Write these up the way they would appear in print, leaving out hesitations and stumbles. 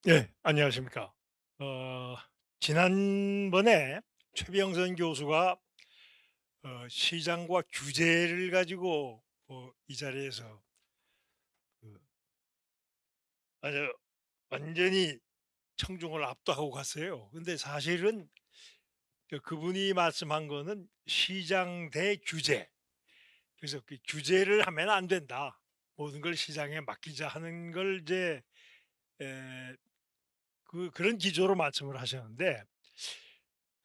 예, 안녕하십니까. 어, 지난번에 최병선 교수가 시장과 규제를 가지고 이 자리에서 그 아주 완전히 청중을 압도하고 갔어요. 근데 사실은 그분이 말씀한 거는 시장 대 규제. 그래서 그 규제를 하면 안 된다. 모든 걸 시장에 맡기자 하는 걸 이제 에, 그런 기조로 말씀을 하셨는데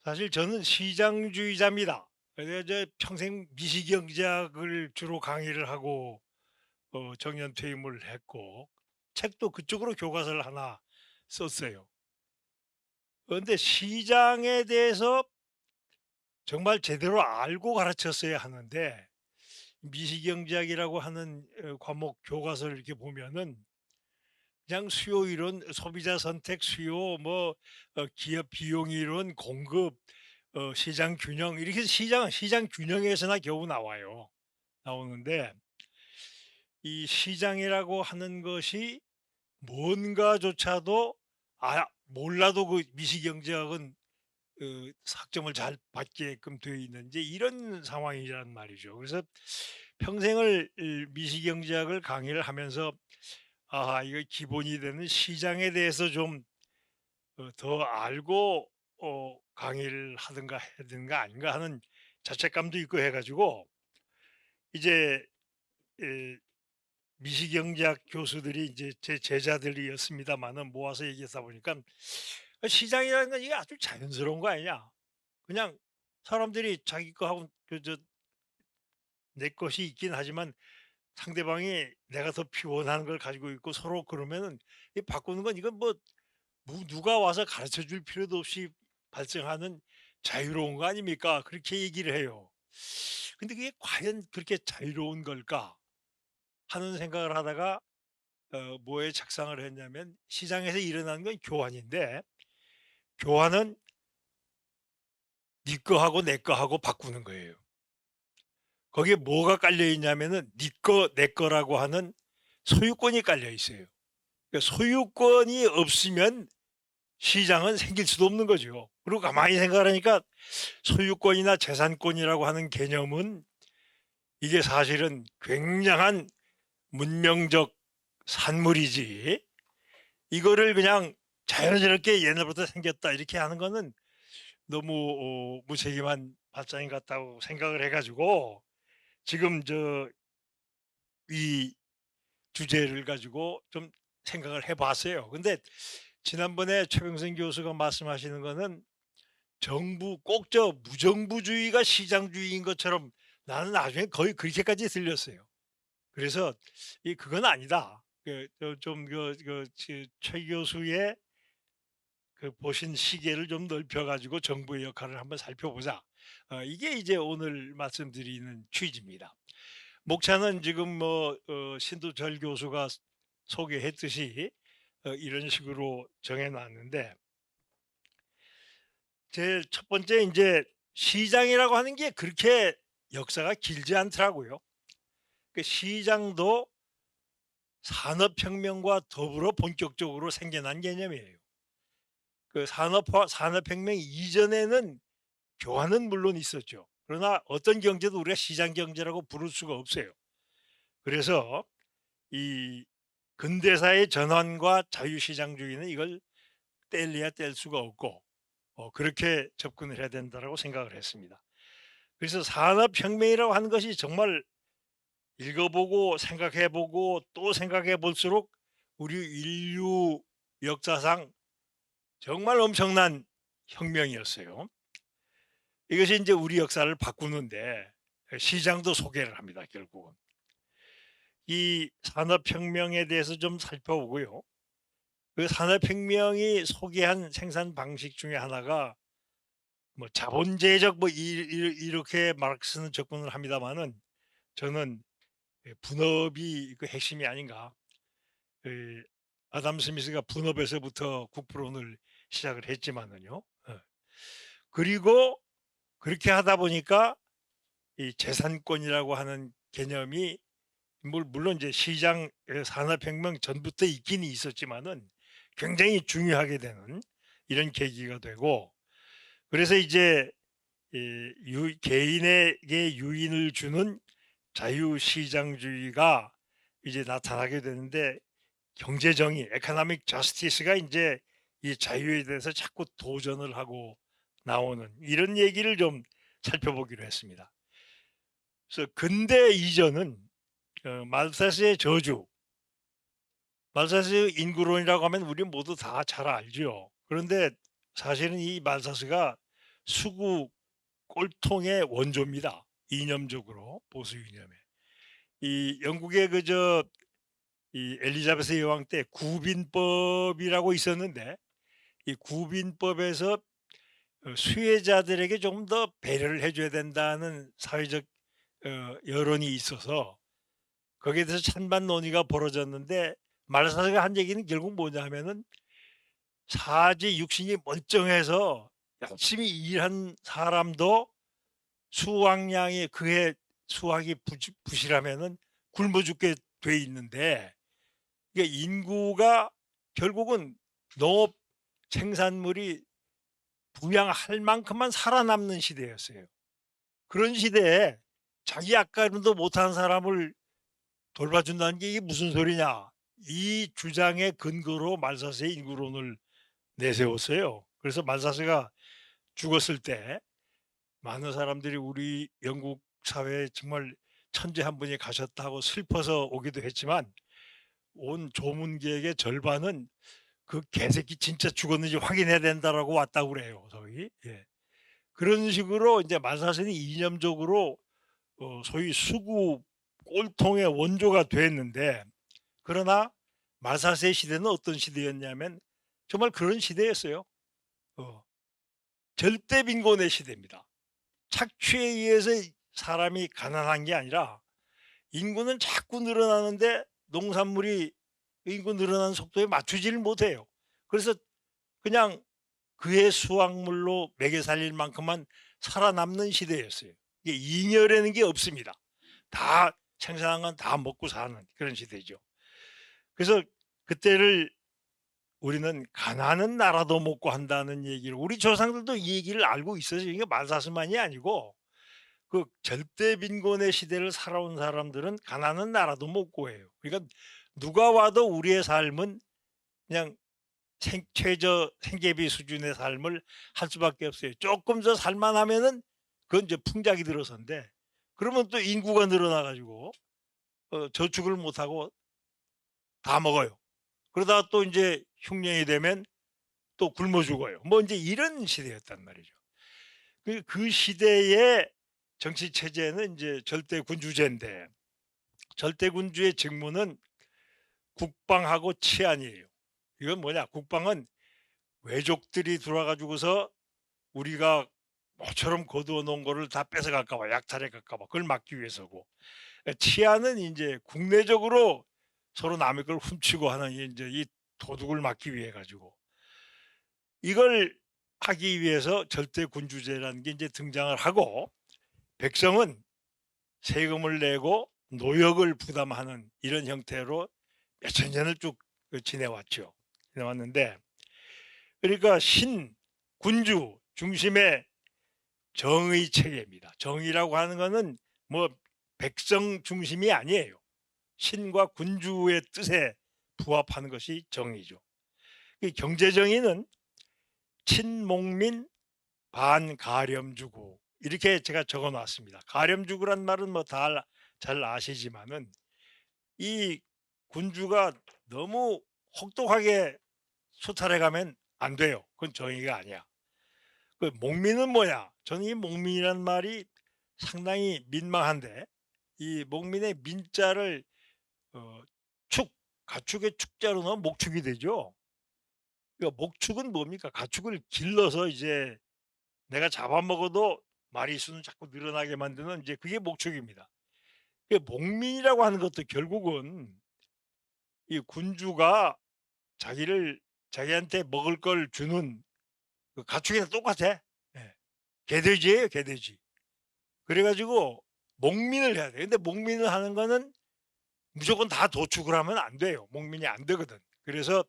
사실 저는 시장주의자입니다. 그래서 이제 평생 미시경제학을 주로 강의를 하고 정년 퇴임을 했고 책도 그쪽으로 교과서를 하나 썼어요. 그런데 시장에 대해서 정말 제대로 알고 가르쳤어야 하는데 미시경제학이라고 하는 과목 교과서를 이렇게 보면은 그냥 수요 이론, 소비자 선택, 수요, 기업 비용 이론, 공급, 시장 균형 이렇게 해서 시장 균형에서나 겨우 나와요. 나오는데 이 시장이라고 하는 것이 뭔가조차도 몰라도 그 미시경제학은 학점을 잘 받게끔 되어 있는 지 이런 상황이란 말이죠. 그래서 평생을 이 미시경제학을 강의를 하면서 이거 기본이 되는 시장에 대해서 좀 더 알고 강의를 하든가 해야 되는 거 아닌가 하는 자책감도 있고 해 가지고 이제 에, 미시경제학 교수들이 이제 제 제자들이었습니다마는 모아서 얘기하다 보니까 시장이라는 건 이게 아주 자연스러운 거 아니냐. 그냥 사람들이 자기 거하고 내 것이 있긴 하지만 상대방이 내가 더 피곤한 걸 가지고 있고 서로 그러면은 이 바꾸는 건 이건 뭐 누가 와서 가르쳐 줄 필요도 없이 발생하는 자유로운 거 아닙니까? 그렇게 얘기를 해요. 근데 그게 과연 그렇게 자유로운 걸까 하는 생각을 하다가 뭐에 착상을 했냐면 시장에서 일어나는 건 교환인데 교환은 네 거하고 내 거하고 바꾸는 거예요. 거기에 뭐가 깔려 있냐면은 네 거, 내 거라고 하는 소유권이 깔려 있어요. 그러니까 소유권이 없으면 시장은 생길 수도 없는 거죠. 그리고 가만히 생각을 하니까 소유권이나 재산권이라고 하는 개념은 이게 사실은 굉장한 문명적 산물이지 이거를 그냥 자연스럽게 옛날부터 생겼다 이렇게 하는 거는 너무 무책임한 발상인 것 같다고 생각을 해 가지고 지금 이 주제를 가지고 좀 생각을 해 봤어요. 근데 지난번에 최병선 교수가 말씀하시는 거는 정부 꼭 무정부주의가 시장주의인 것처럼 나는 나중에 거의 그렇게까지 들렸어요. 그래서 그건 아니다. 최 교수의 보신 시계를 좀 넓혀 가지고 정부의 역할을 한번 살펴보자. 이게 이제 오늘 말씀드리는 취지입니다. 목차는 지금 신두철 교수가 소개했듯이 이런 식으로 정해 놨는데 제일 첫 번째 이제 시장이라고 하는 게 그렇게 역사가 길지 않더라고요. 그 시장도 산업혁명과 더불어 본격적으로 생겨난 개념이에요. 그 산업혁명 이전에는 교환은 물론 있었죠. 그러나 어떤 경제도 우리가 시장 경제라고 부를 수가 없어요. 그래서 이 근대사의 전환과 자유시장주의는 이걸 뗄래야 뗄 수가 없고 그렇게 접근을 해야 된다라고 생각을 했습니다. 그래서 산업혁명이라고 하는 것이 정말 읽어보고 생각해보고 또 생각해 볼수록 우리 인류 역사상 정말 엄청난 혁명이었어요. 이것이 이제 우리 역사를 바꾸는데 시장도 소개를 합니다. 결국은 이 산업혁명에 대해서 좀 살펴보고요. 그 산업혁명이 소개한 생산 방식 중에 하나가 자본주의적 이렇게 마르크스는 접근을 합니다마는 저는 분업이 그 핵심이 아닌가. 그 아담 스미스가 분업에서부터 국부론을 시작을 했지만은요. 그리고 그렇게 하다 보니까 이 재산권이라고 하는 개념이 물론 이제 시장 산업혁명 전부터 있긴 있었지만은 굉장히 중요하게 되는 이런 계기가 되고, 그래서 이제 개인에게 유인을 주는 자유시장주의가 이제 나타나게 되는데, 경제정의, economic justice가 이제 이 자유에 대해서 자꾸 도전을 하고 나오는 이런 얘기를 좀 살펴보기로 했습니다. 그래서 근대 이전은 말세스의 저주, 말세스 인구론이라고 하면 우리 모두 다 잘 알죠. 그런데 사실은 이 말세스가 수구 꼴통의 원조입니다. 이념적으로, 보수 이념에. 이 영국의 이 엘리자베스 여왕 때 구빈법이라고 있었는데, 이 구빈법에서 수혜자들에게 좀 더 배려를 해줘야 된다는 사회적 여론이 있어서 거기에 대해서 찬반 논의가 벌어졌는데, 말사가 한 얘기는 결국 뭐냐 하면은 사지 육신이 멀쩡해서 열심히 일한 사람도 수확량이 그의 수확이 부실하면은 굶어 죽게 돼 있는데, 이게 인구가 결국은 농업 생산물이 부양할 만큼만 살아남는 시대였어요. 그런 시대에 자기 앞가림도 못한 사람을 돌봐준다는 게 이게 무슨 소리냐. 이 주장의 근거로 말사스의 인구론을 내세웠어요. 그래서 말사스가 죽었을 때 많은 사람들이 우리 영국 사회에 정말 천재 한 분이 가셨다고 슬퍼서 오기도 했지만, 온 조문객의 절반은 그 개새끼 진짜 죽었는지 확인해야 된다라고 왔다고 그래요. 소위. 예. 그런 식으로 이제 말사스는 이념적으로 소위 수구 꼴통의 원조가 됐는데, 그러나 말사스의 시대는 어떤 시대였냐면 정말 그런 시대였어요. 어, 절대 빈곤의 시대입니다. 착취에 의해서 사람이 가난한 게 아니라 인구는 자꾸 늘어나는데 농산물이 인구 늘어나는 속도에 맞추지를 못해요. 그래서 그냥 그의 수확물로 먹여 살릴 만큼만 살아남는 시대였어요. 이게 잉여라는 게 없습니다. 다 생산한 건 다 먹고 사는 그런 시대죠. 그래서 그때를 우리는 가난한 나라도 먹고 한다는 얘기를, 우리 조상들도 이 얘기를 알고 있어요. 이게 말사스만이 아니고 그 절대 빈곤의 시대를 살아온 사람들은 가난한 나라도 못 구해요. 그러니까 누가 와도 우리의 삶은 그냥 최저 생계비 수준의 삶을 할 수밖에 없어요. 조금 더 살만하면은 그건 이제 풍작이 들어서인데, 그러면 또 인구가 늘어나 가지고 저축을 못 하고 다 먹어요. 그러다가 또 이제 흉년이 되면 또 굶어 죽어요. 뭐 이제 이런 시대였단 말이죠. 그 시대의 정치 체제는 이제 절대 군주제인데, 절대 군주의 직무는 국방하고 치안이에요. 이건 뭐냐? 국방은 외족들이 들어와 가지고서 우리가 모처럼 거두어 놓은 거를 다 뺏어갈까 봐, 약탈해 갈까 봐 그걸 막기 위해서고, 치안은 인제 국내적으로 서로 남의 걸 훔치고 하는 인제 이 도둑을 막기 위해 가지고, 이걸 하기 위해서 절대 군주제라는 게 인제 등장을 하고, 백성은 세금을 내고 노역을 부담하는 이런 형태로 몇천 년을 쭉 지내왔죠. 지내왔는데, 그러니까 군주 중심의 정의 체계입니다. 정의라고 하는 거는 뭐 백성 중심이 아니에요. 신과 군주의 뜻에 부합하는 것이 정의죠. 경제 정의는 친목민 반가렴주구, 이렇게 제가 적어 놨습니다. 가렴주구란 말은 뭐 다 잘 아시지만은, 이 군주가 너무 혹독하게 수탈해 가면 안 돼요. 그건 정의가 아니야. 그 목민은 뭐냐? 저는 이 목민이라는 말이 상당히 민망한데, 이 목민의 민자를 어 축, 가축의 축자로 넣으면 목축이 되죠. 그러니까 목축은 뭡니까? 가축을 길러서 이제 내가 잡아먹어도 마리수는 자꾸 늘어나게 만드는, 이제 그게 목축입니다. 그 목민이라고 하는 것도 결국은 이 군주가 자기를 자기한테 먹을 걸 주는 그 가축이랑 똑같아. 예. 개돼지예요, 개돼지. 그래 가지고 목민을 해야 돼. 근데 목민을 하는 거는 무조건 다 도축을 하면 안 돼요. 목민이 안 되거든. 그래서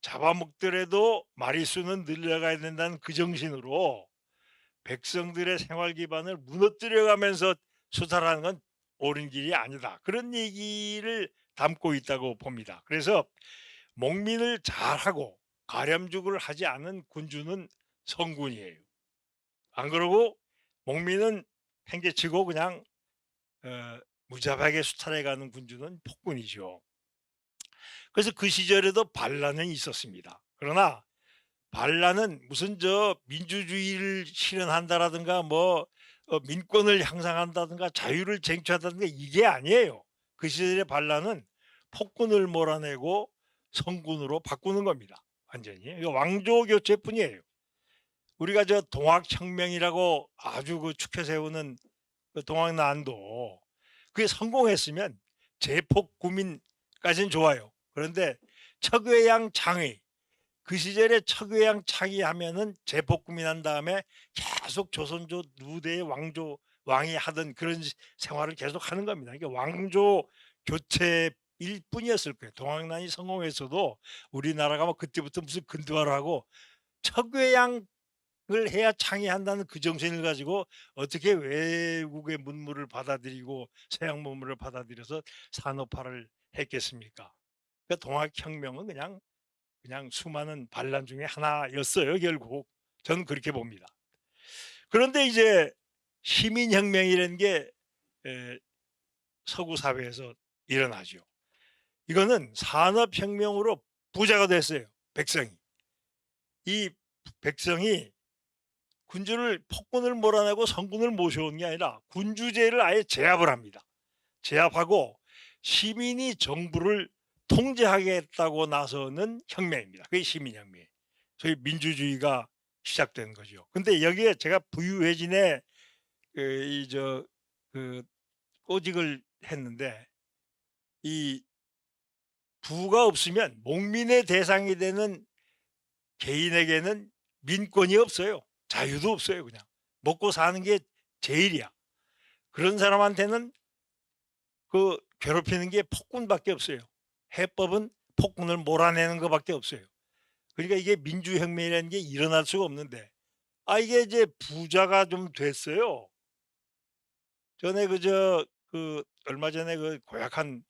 잡아먹더라도 마리수는 늘려가야 된다는 그 정신으로 백성들의 생활 기반을 무너뜨려가면서 수탈하는 건 옳은 길이 아니다. 그런 얘기를 담고 있다고 봅니다. 그래서 목민을 잘하고 가렴죽을 하지 않은 군주는 성군이에요. 안 그러고 목민은 행개치고 그냥 무자비하게 수탈해가는 군주는 폭군이죠. 그래서 그 시절에도 반란은 있었습니다. 그러나 반란은 무슨 민주주의를 실현한다라든가 민권을 향상한다든가 자유를 쟁취한다든가 이게 아니에요. 그 시절의 반란은 폭군을 몰아내고 성군으로 바꾸는 겁니다. 완전히. 이거 왕조 교체뿐이에요. 우리가 동학혁명이라고 아주 축해 세우는 그 동학난도 그게 성공했으면 제폭구민까지는 좋아요. 그런데 척외양 창의 그 시절에 척외양 창의하면은 제폭구민한 다음에 계속 조선조 누대의 왕이 하던 그런 생활을 계속 하는 겁니다. 이게 왕조 교체일 뿐이었을 거예요. 동학난이 성공했어도 우리나라가 그때부터 무슨 근두화를 하고 척외양을 해야 창의한다는 그 정신을 가지고 어떻게 외국의 문물을 받아들이고 서양 문물을 받아들여서 산업화를 했겠습니까? 그러니까 동학혁명은 그냥 수많은 반란 중에 하나였어요, 결국. 저는 그렇게 봅니다. 그런데 이제 시민혁명이라는 게 서구 사회에서 일어나죠. 이거는 산업혁명으로 부자가 됐어요, 백성이. 이 백성이 폭군을 몰아내고 성군을 모셔온 게 아니라 군주제를 아예 제압을 합니다. 제압하고 시민이 정부를 통제하겠다고 나서는 혁명입니다. 그게 시민혁명이에요. 소위 민주주의가 시작된 거죠. 근데 여기에 제가 부유회진에 꼬직을 했는데 이 부가 없으면 목민의 대상이 되는 개인에게는 민권이 없어요. 자유도 없어요. 그냥 먹고 사는 게 제일이야. 그런 사람한테는 괴롭히는 게 폭군밖에 없어요. 해법은 폭군을 몰아내는 것밖에 없어요. 그러니까 이게 민주혁명이라는 게 일어날 수가 없는데 이게 이제 부자가 좀 됐어요. 전에 얼마 전에 고약한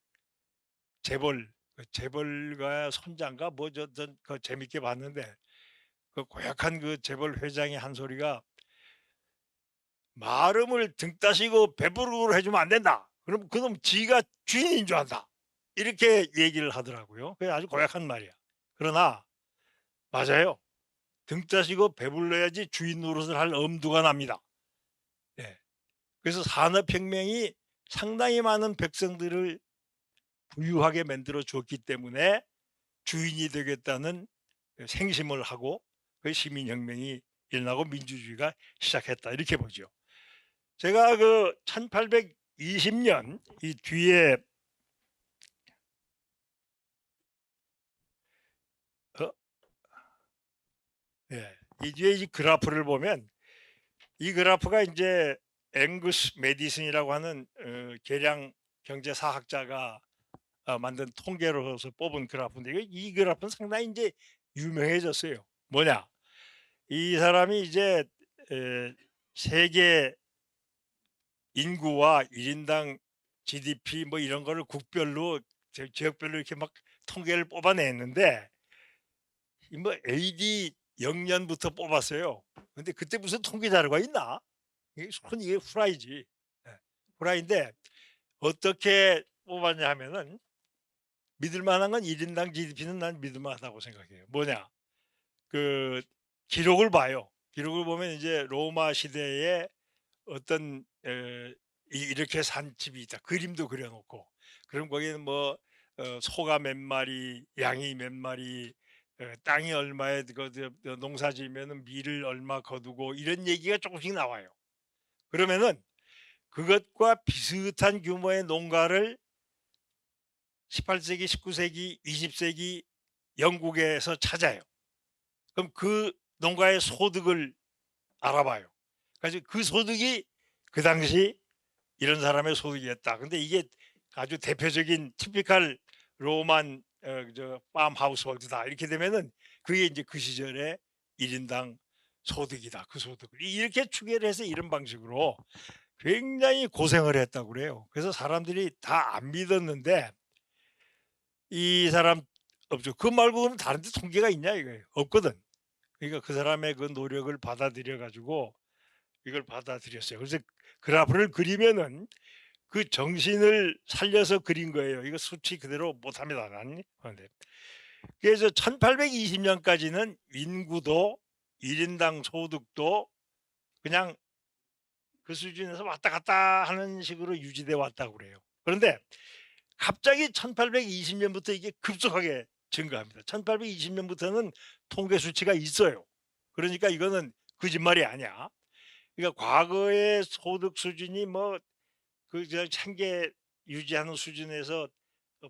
재벌가 손자인가 재밌게 봤는데 그 고약한 재벌 회장이 한 소리가 마름을 등 따시고 배부르고 해주면 안 된다. 그럼 그놈 지가 주인인 줄 안다. 이렇게 얘기를 하더라고요. 그게 아주 고약한 말이야. 그러나 맞아요. 등 따시고 배불러야지 주인 노릇을 할 엄두가 납니다. 예. 그래서 산업혁명이 상당히 많은 백성들을 부유하게 만들어 줬기 때문에 주인이 되겠다는 생심을 하고 그 시민혁명이 일어나고 민주주의가 시작했다. 이렇게 보죠. 제가 1820년 이 뒤에 이 뒤에 이 그래프를 보면 이 그래프가 이제 앵구스 메디슨이라고 하는 계량 경제사학자가 만든 통계로서 뽑은 그래프인데 이 그래프는 상당히 이제 유명해졌어요. 뭐냐? 이 사람이 이제 세계 인구와 1인당 GDP 이런 거를 국별로 지역별로 이렇게 막 통계를 뽑아냈는데 AD 0년부터 뽑았어요. 근데 그때 무슨 통계 자료가 있나? 이게 후라이지. 후라이인데 어떻게 뽑았냐 하면은 믿을 만한 건 1인당 GDP는 난 믿을 만하다고 생각해요. 뭐냐? 기록을 봐요. 기록을 보면 이제 로마 시대에 어떤 이렇게 산 집이 있다. 그림도 그려놓고 그럼 거기는 소가 몇 마리, 양이 몇 마리, 땅이 얼마에 농사 지으면 밀을 얼마 거두고 이런 얘기가 조금씩 나와요. 그러면은 그것과 비슷한 규모의 농가를 18세기, 19세기, 20세기 영국에서 찾아요. 그럼 그 농가의 소득을 알아봐요. 그래서 그 소득이 그 당시 이런 사람의 소득이었다. 근데 이게 아주 대표적인 티피컬 로만 저 팜 하우스홀드다 이렇게 되면은 그게 이제 그 시절에 1 인당 소득이다. 그 소득을 이렇게 추계를 해서 이런 방식으로 굉장히 고생을 했다고 그래요. 그래서 사람들이 다 안 믿었는데 이 사람 없죠. 그 말고는 다른 데 통계가 있냐 이거예요. 없거든. 그러니까 그 사람의 그 노력을 받아들여 가지고 이걸 받아들였어요. 그래서 그래프를 그리면은 그 정신을 살려서 그린 거예요. 이거 수치 그대로 못 합니다 나는. 네. 그래서 1820 년까지는 인구도 1 인당 소득도 그냥 그 수준에서 왔다 갔다 하는 식으로 유지돼 왔다고 그래요. 그런데 갑자기 1820 년부터 이게 급속하게 증가합니다. 1820 년부터는 통계 수치가 있어요. 그러니까 이거는 거짓말이 아니야. 그러니까 과거의 소득 수준이 뭐 그 저 생계 유지하는 수준에서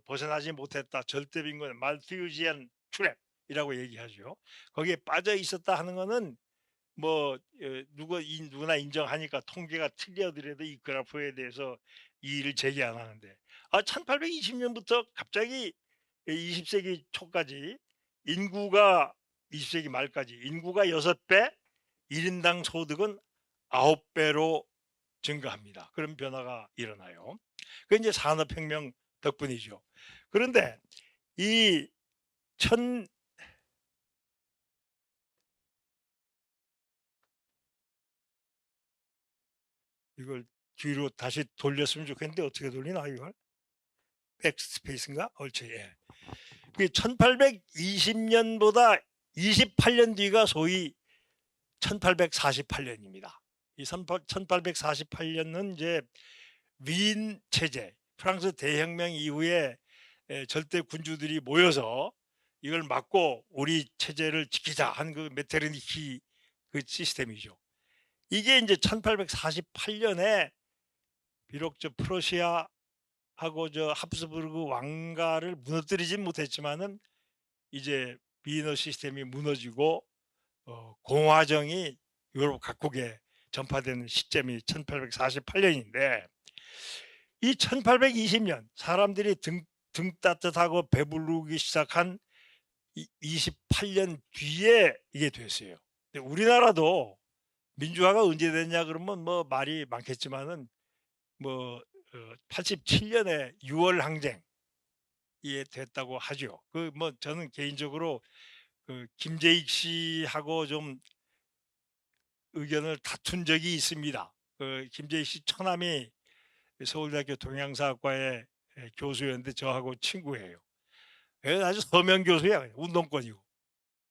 벗어나지 못했다. 절대빈곤 말티유지안 트랩이라고 얘기하죠. 거기에 빠져 있었다 하는 거는 뭐 누구나 인정하니까 통계가 틀리더라도 이 그래프에 대해서 이의를 제기 안 하는데 1820 년부터 갑자기 20 세기 초까지 인구가 20 세기 말까지 인구가 6 배, 1 인당 소득은 9 배로 증가합니다. 그런 변화가 일어나요. 그게 이제 산업혁명 덕분이죠. 그런데 이 천 이걸 뒤로 다시 돌렸으면 좋겠는데 어떻게 돌리나 이걸? 백스페이스인가? 옳지. 예. 그 1820 년보다 28년 뒤가 소위 1848 년입니다. 이 1848 년은 이제 위인 체제, 프랑스 대혁명 이후에 절대 군주들이 모여서 이걸 막고 우리 체제를 지키자 한 그 메테르니히 그 시스템이죠. 이게 이제 1848 년에 비록 저 프러시아하고 저 합스부르크 왕가를 무너뜨리진 못했지만은 이제 비너 시스템이 무너지고 공화정이 유럽 각국에 전파되는 시점이 1848 년인데 이 1820년 사람들이 등 따뜻하고 배부르기 시작한 이 28년 뒤에 이게 됐어요. 근데 우리나라도 민주화가 언제 됐냐 그러면 뭐 말이 많겠지만은 뭐 87 년에 6월 항쟁이 됐다고 하죠. 그 뭐 저는 개인적으로 그 김재익 씨하고 좀 의견을 다툰 적이 있습니다. 그 김재익 씨 처남이 서울대학교 동양사학과의 교수였는데 저하고 친구예요. 아주 서명 교수야. 운동권이고.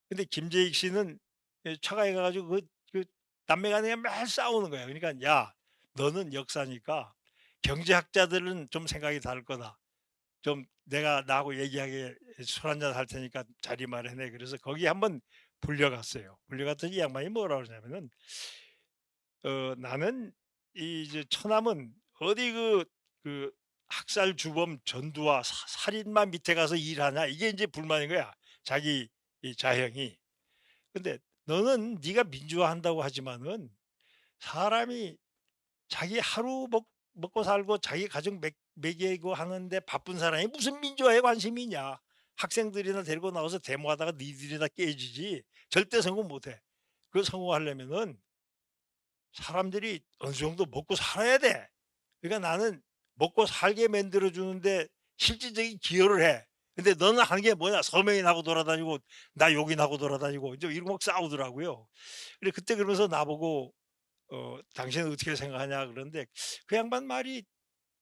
근데 김재익 씨는 처가에 가 가지고 그 남매 간에 매일 싸우는 거야. 그러니까 "야 너는 역사니까 경제학자들은 좀 생각이 다를 거다. 좀 내가 나하고 얘기하게 술 한잔 할 테니까 자리 마련해." 그래서 거기 한번 불려갔어요. 불려갔더니 이 양반이 뭐라 그러냐면은 "나는 이 이제 처남은 어디 그 학살 주범 전두와 살인마 밑에 가서 일하냐." 이게 이제 불만인 거야. 자기 이 자형이. 근데 "너는 네가 민주화한다고 하지만은 사람이 자기 하루 먹고 살고 자기 가정 먹이고 하는데 바쁜 사람이 무슨 민주화에 관심이 있냐. 학생들이나 데리고 나와서 데모하다가 니들이 다 깨지지 절대 성공 못 해. 그 성공하려면은 사람들이 어느 정도 먹고 살아야 돼. 그러니까 나는 먹고 살게 만들어 주는데 실질적인 기여를 해. 근데 너는 하는 게 뭐냐? 서명인하고 돌아다니고 나 욕인하고 돌아다니고 이제 이러고 막 싸우더라고요. 그래 그때 그러면서 나보고 "당신은 어떻게 생각하냐?" 그러는데 그 양반 말이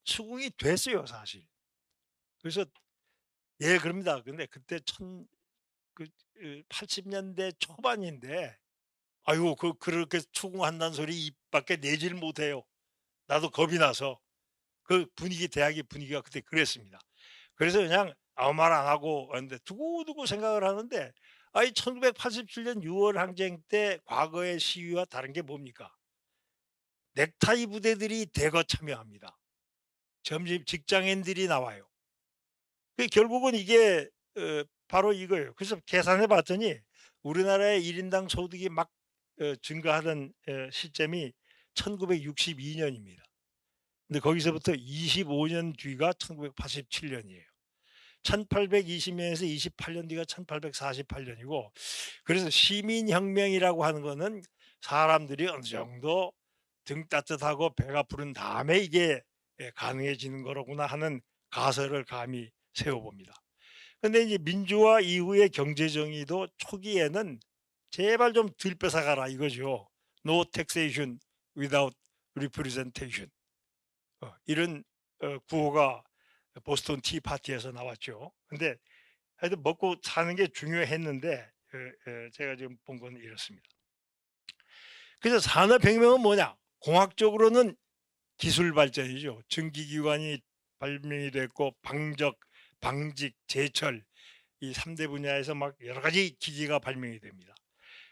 수긍이 됐어요 사실. 그래서 예 그럽니다. 근데 그때 천 그 80 년대 초반인데 아이고 그렇게 추궁한다는 소리 입 밖에 내질 못해요. 나도 겁이 나서. 그 분위기 대학의 분위기가 그때 그랬습니다. 그래서 그냥 아무 말 안 하고 왔는데 두고두고 생각을 하는데 아이 1987년 6월 항쟁 때 과거의 시위와 다른 게 뭡니까? 넥타이 부대들이 대거 참여합니다. 점심 직장인들이 나와요. 결국은 이게 바로 이거예요. 그래서 계산해 봤더니 우리나라의 1 인당 소득이 막 증가하던 시점이 1962 년입니다. 근데 거기서부터 25년 뒤가 1987 년이에요. 1820년에서 28년 뒤가 1848년이고, 그래서 시민혁명이라고 하는 거는 사람들이 어느 정도 등 따뜻하고 배가 부른 다음에 이게 가능해지는 거로구나 하는 가설을 감히 세워봅니다. 근데 이제 민주화 이후의 경제 정의도 초기에는 제발 좀 덜 뺏어가라 이거죠. No taxation without representation. 이런 구호가 보스턴 티 파티에서 나왔죠. 근데 하여튼 먹고 사는 게 중요했는데 제가 지금 본 건 이렇습니다. 그래서 산업혁명은 뭐냐? 공학적으로는 기술 발전이죠. 전기기관이 발명이 됐고 방적, 방직, 제철 이 3대 분야에서 막 여러 가지 기기가 발명이 됩니다.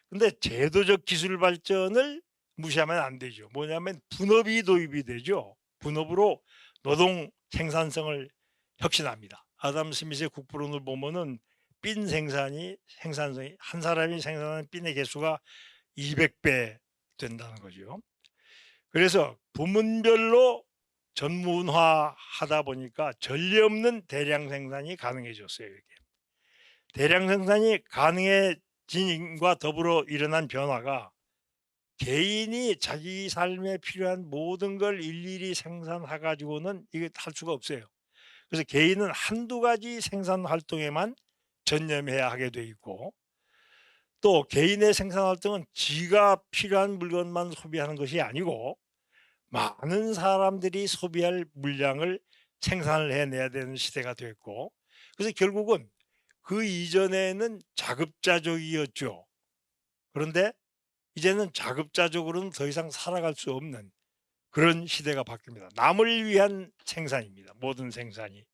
근데 제도적 기술 발전을 무시하면 안 되죠. 뭐냐면 분업이 도입이 되죠. 분업으로 노동 생산성을 혁신합니다. 아담 스미스의 국부론을 보면은 핀 생산성이 한 사람이 생산하는 핀의 개수가 200배 된다는 거죠. 그래서 부문별로 전문화하다 보니까 전례 없는 대량 생산이 가능해졌어요. 이렇게. 대량 생산이 가능해진과 더불어 일어난 변화가 개인이 자기 삶에 필요한 모든 걸 일일이 생산해 가지고는 이게 할 수가 없어요. 그래서 개인은 한두 가지 생산 활동에만 전념해야 하게 돼 있고, 또 개인의 생산 활동은 지가 필요한 물건만 소비하는 것이 아니고 많은 사람들이 소비할 물량을 생산을 해내야 되는 시대가 됐고, 그래서 결국은 그 이전에는 자급자족이었죠. 그런데 이제는 자급자족으로는 더 이상 살아갈 수 없는 그런 시대가 바뀝니다. 남을 위한 생산입니다. 모든 생산이.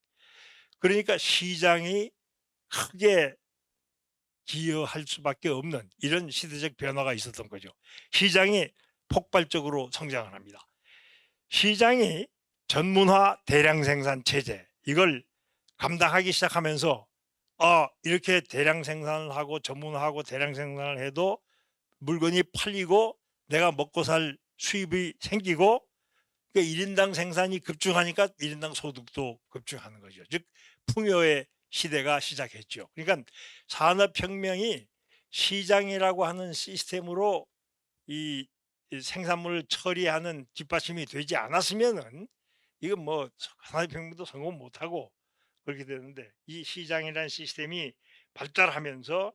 그러니까 시장이 크게 기여할 수밖에 없는 이런 시대적 변화가 있었던 거죠. 시장이 폭발적으로 성장을 합니다. 시장이 전문화 대량 생산 체제 이걸 감당하기 시작하면서 이렇게 대량 생산을 하고 전문화하고 대량 생산을 해도 물건이 팔리고 내가 먹고 살 수입이 생기고, 그러니까 1인당 생산이 급증하니까 1인당 소득도 급증하는 거죠. 즉 풍요의 시대가 시작했죠. 그러니까 산업혁명이 시장이라고 하는 시스템으로 이 생산물을 처리하는 뒷받침이 되지 않았으면은 이건 뭐 산업혁명도 성공 못하고 그렇게 되는데, 이 시장이라는 시스템이 발달하면서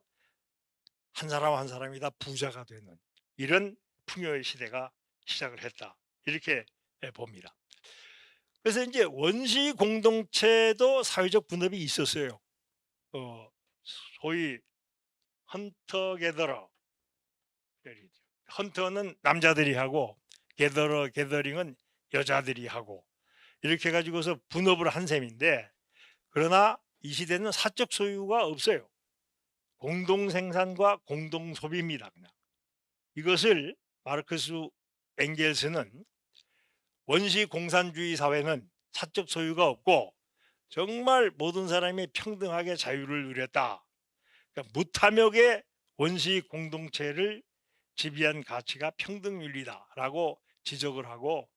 한 사람 한 사람이 다 부자가 되는 이런 풍요의 시대가 시작을 했다. 이렇게 봅니다. 그래서 이제 원시 공동체도 사회적 분업이 있었어요. 소위 헌터 게더러, 헌터는 남자들이 하고 게더링은 여자들이 하고 이렇게 가지고서 분업을 한 셈인데, 그러나 이 시대는 사적 소유가 없어요. 공동 생산과 공동 소비입니다. 그냥. 이것을 마르크스 엥겔스는 원시 공산주의 사회는 사적 소유가 없고 정말 모든 사람이 평등하게 자유를 누렸다. 그러니까 무탐욕의 원시 공동체를 지배한 가치가 평등윤리다라고 지적을 하고,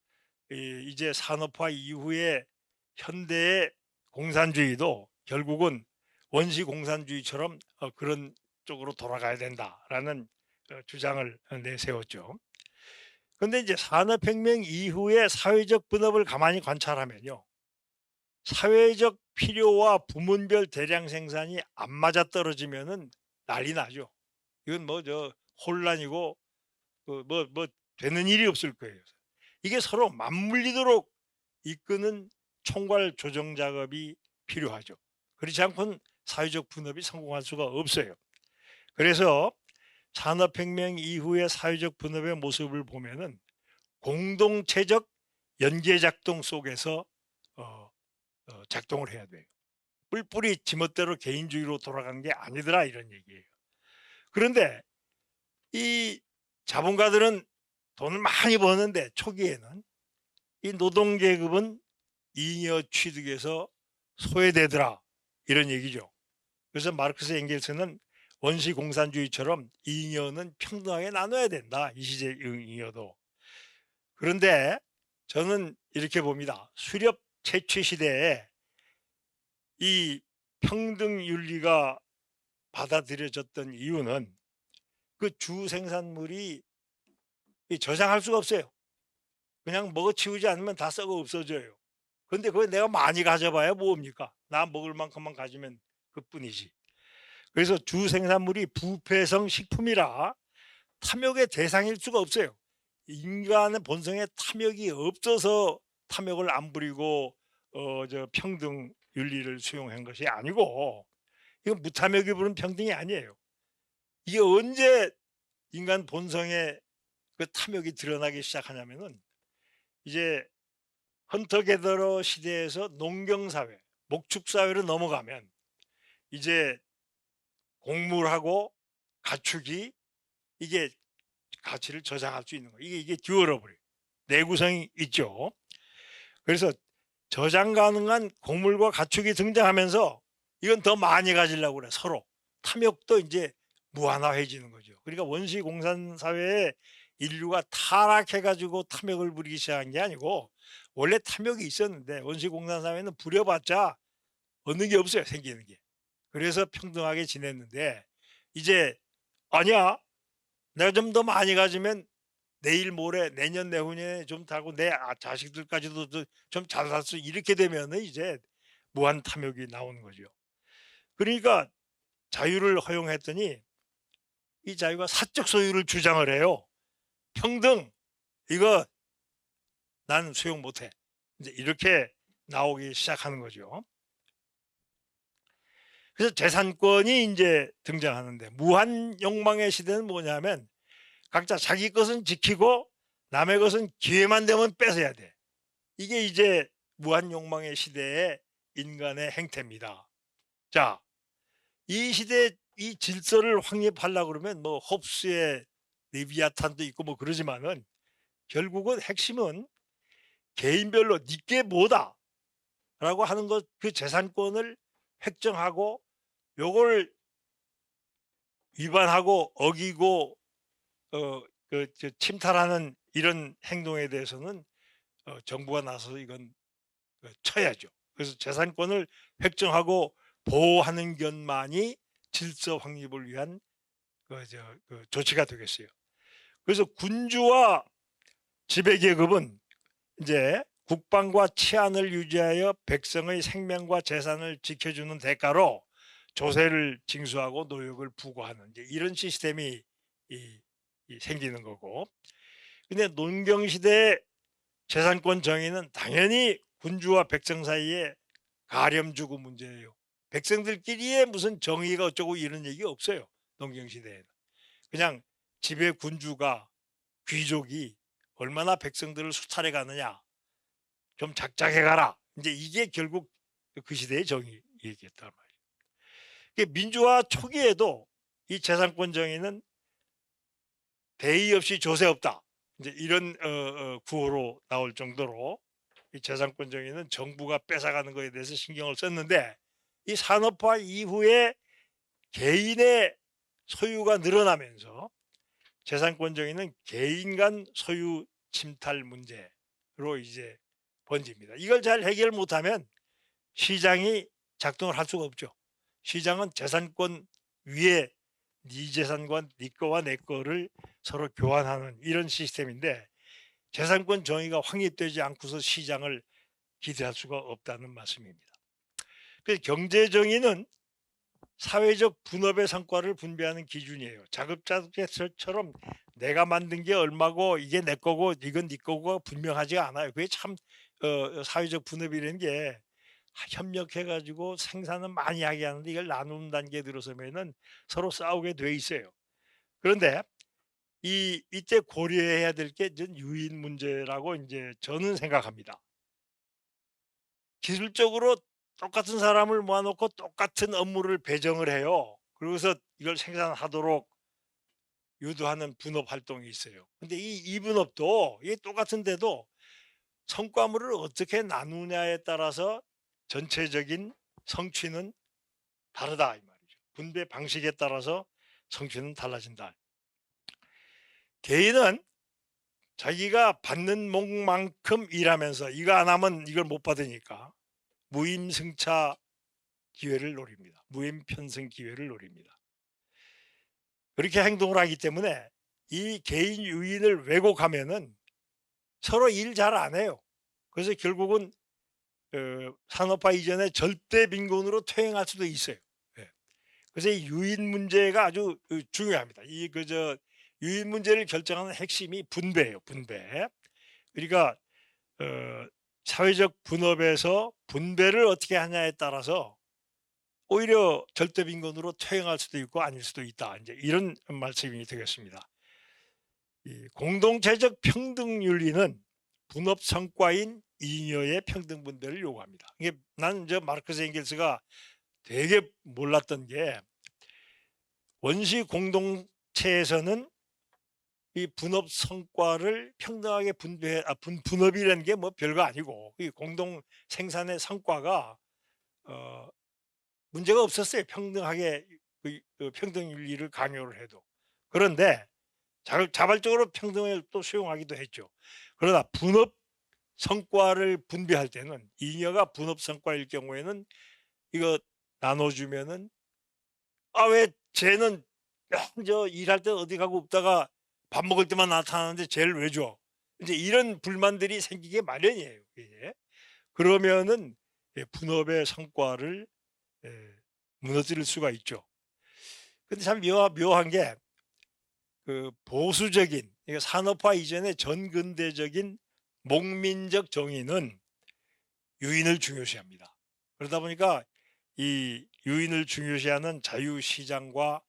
이제 산업화 이후에 현대의 공산주의도 결국은 원시 공산주의처럼 그런 쪽으로 돌아가야 된다라는 주장을 내세웠죠. 그런데 이제 산업혁명 이후에 사회적 분업을 가만히 관찰하면요, 사회적 필요와 부문별 대량 생산이 안 맞아떨어지면은 난리 나죠. 이건 뭐 혼란이고 뭐 되는 일이 없을 거예요. 이게 서로 맞물리도록 이끄는 총괄 조정 작업이 필요하죠. 그렇지 않고는 사회적 분업이 성공할 수가 없어요. 그래서 산업혁명 이후의 사회적 분업의 모습을 보면은 공동체적 연계 작동 속에서 작동을 해야 돼요. 뿔뿔이 지멋대로 개인주의로 돌아간 게 아니더라 이런 얘기예요. 그런데 이 자본가들은 돈을 많이 버는데 초기에는 이 노동계급은 잉여 취득에서 소외되더라 이런 얘기죠. 그래서 마르크스 엥겔스는 원시 공산주의처럼 잉여는 평등하게 나눠야 된다. 이 시대 잉여도. 그런데 저는 이렇게 봅니다. 수렵 채취 시대에 이 평등 윤리가 받아들여졌던 이유는 그 주 생산물이 이 저장할 수가 없어요. 그냥 먹어치우지 않으면 다 썩어 없어져요. 근데 그걸 내가 많이 가져봐야 뭡니까? 나 먹을 만큼만 가지면 그뿐이지. 그래서 주 생산물이 부패성 식품이라 탐욕의 대상일 수가 없어요. 인간의 본성에 탐욕이 없어서 탐욕을 안 부리고 평등 윤리를 수용한 것이 아니고, 이건 무탐욕이 부른 평등이 아니에요. 이게 언제 인간 본성에 그 탐욕이 드러나기 시작하냐면은 이제 헌터 게더러 시대에서 농경 사회, 목축 사회로 넘어가면 이제 곡물하고 가축이 이게 가치를 저장할 수 있는 거예요. 이게 듀어러블이에요. 내구성이 있죠. 그래서 저장 가능한 곡물과 가축이 등장하면서 이건 더 많이 가지려고 그래. 서로 탐욕도 이제 무한화해지는 거죠. 그러니까 원시 공산 사회에 인류가 타락해 가지고 탐욕을 부리기 시작한 게 아니고, 원래 탐욕이 있었는데 원시 공산 사회는 부려봤자 얻는 게 없어요. 생기는 게. 그래서 평등하게 지냈는데, 이제 아니야, 내가 좀 더 많이 가지면 내일 모레 내년 내후년에 좀 타고 내 자식들까지도 좀 잘 살 수, 이렇게 되면은 이제 무한 탐욕이 나오는 거죠. 그러니까 자유를 허용했더니 이 자유가 사적 소유를 주장을 해요. 평등, 이거 난 수용 못해. 이제 이렇게 나오기 시작하는 거죠. 그래서 재산권이 이제 등장하는데, 무한 욕망의 시대는 뭐냐면 각자 자기 것은 지키고 남의 것은 기회만 되면 뺏어야 돼. 이게 이제 무한 욕망의 시대의 인간의 행태입니다. 자, 이 시대 이 질서를 확립하려고 그러면 뭐 홉스의 리비아탄도 있고 뭐 그러지만은, 결국은 핵심은 개인별로 니께 뭐다 라고 하는 것, 그 재산권을 획정하고 요걸 위반하고 어기고 침탈하는 이런 행동에 대해서는 정부가 나서서 이건 쳐야죠. 그래서 재산권을 획정하고 보호하는 것만이 질서 확립을 위한 조치가 되겠어요. 그래서 군주와 지배계급은 이제 국방과 치안을 유지하여 백성의 생명과 재산을 지켜주는 대가로 조세를 징수하고 노역을 부과하는 이제 이런 시스템이 생기는 거고, 근데 농경시대의 재산권 정의는 당연히 군주와 백성 사이에 가렴주고 문제예요. 백성들끼리의 무슨 정의가 어쩌고 이런 얘기 없어요. 농경시대에는 그냥 지배 군주가, 귀족이 얼마나 백성들을 수탈해 가느냐, 좀 작작해 가라, 이제 이게 결국 그 시대의 정의이겠단 말이에요. 민주화 초기에도 이 재산권 정의는 대의 없이 조세 없다, 이제 이런 구호로 나올 정도로 이 재산권 정의는 정부가 뺏어가는 것에 대해서 신경을 썼는데, 이 산업화 이후에 개인의 소유가 늘어나면서 재산권 정의는 개인 간 소유 침탈 문제로 이제 번집니다. 이걸 잘 해결 못하면 시장이 작동을 할 수가 없죠. 시장은 재산권 위에 네 재산과 네 거와 내 거를 서로 교환하는 이런 시스템인데, 재산권 정의가 확립되지 않고서 시장을 기대할 수가 없다는 말씀입니다. 그래서 경제 정의는 사회적 분업의 성과를 분배하는 기준이에요. 자급자족처럼 내가 만든 게 얼마고 이게 내 거고 이건 네 거고 분명하지가 않아요. 그게 참 사회적 분업이라는 게 협력해 가지고 생산은 많이 하게 하는데, 이걸 나누는 단계에 들어서면은 서로 싸우게 돼 있어요. 그런데 이때 고려해야 될 게 유인 문제라고 이제 저는 생각합니다. 기술적으로 똑같은 사람을 모아놓고 똑같은 업무를 배정을 해요. 그러고서 이걸 생산하도록 유도하는 분업 활동이 있어요. 근데 이 분업도 이게 똑같은데도 성과물을 어떻게 나누냐에 따라서 전체적인 성취는 다르다 이 말이죠. 분배 방식에 따라서 성취는 달라진다. 개인은 자기가 받는 몫만큼 일하면서 이거 안 하면 이걸 못 받으니까 무임승차 기회를 노립니다. 무임 편승 기회를 노립니다. 그렇게 행동을 하기 때문에 이 개인 유인을 왜곡하면은 서로 일 잘 안 해요. 그래서 결국은 산업화 이전에 절대 빈곤으로 퇴행할 수도 있어요. 예. 그래서 이 유인 문제가 아주 중요합니다. 이 유인 문제를 결정하는 핵심이 분배예요, 분배. 그러니까 어 사회적 분업에서 분배를 어떻게 하냐에 따라서 오히려 절대 빈곤으로 퇴행할 수도 있고 아닐 수도 있다. 이제 이런 말씀이 되겠습니다. 이 공동체적 평등 윤리는 분업 성과인 잉여의 평등 분배를 요구합니다. 이게 나는 마르크스 엥겔스가 되게 몰랐던 게 원시 공동체에서는 이 분업 성과를 평등하게 분업이라는 게 뭐 별거 아니고 이 공동 생산의 성과가 어 문제가 없었어요. 평등하게 평등 윤리를 강요를 해도. 그런데 자발적으로 평등을 또 수용하기도 했죠. 그러나 분업 성과를 분배할 때는 잉여가 분업 성과일 경우에는 이거 나눠주면은 왜 쟤는 일할 때 어디 가고 없다가 밥 먹을 때만 나타나는데 쟤를 왜 줘? 이제 이런 불만들이 생기게 마련이에요. 이게. 그러면은 분업의 성과를 무너뜨릴 수가 있죠. 근데 참 묘한 게 보수적인 산업화 이전의 전근대적인 목민적 정의는 유인을 중요시합니다. 그러다 보니까 이 유인을 중요시하는 자유시장과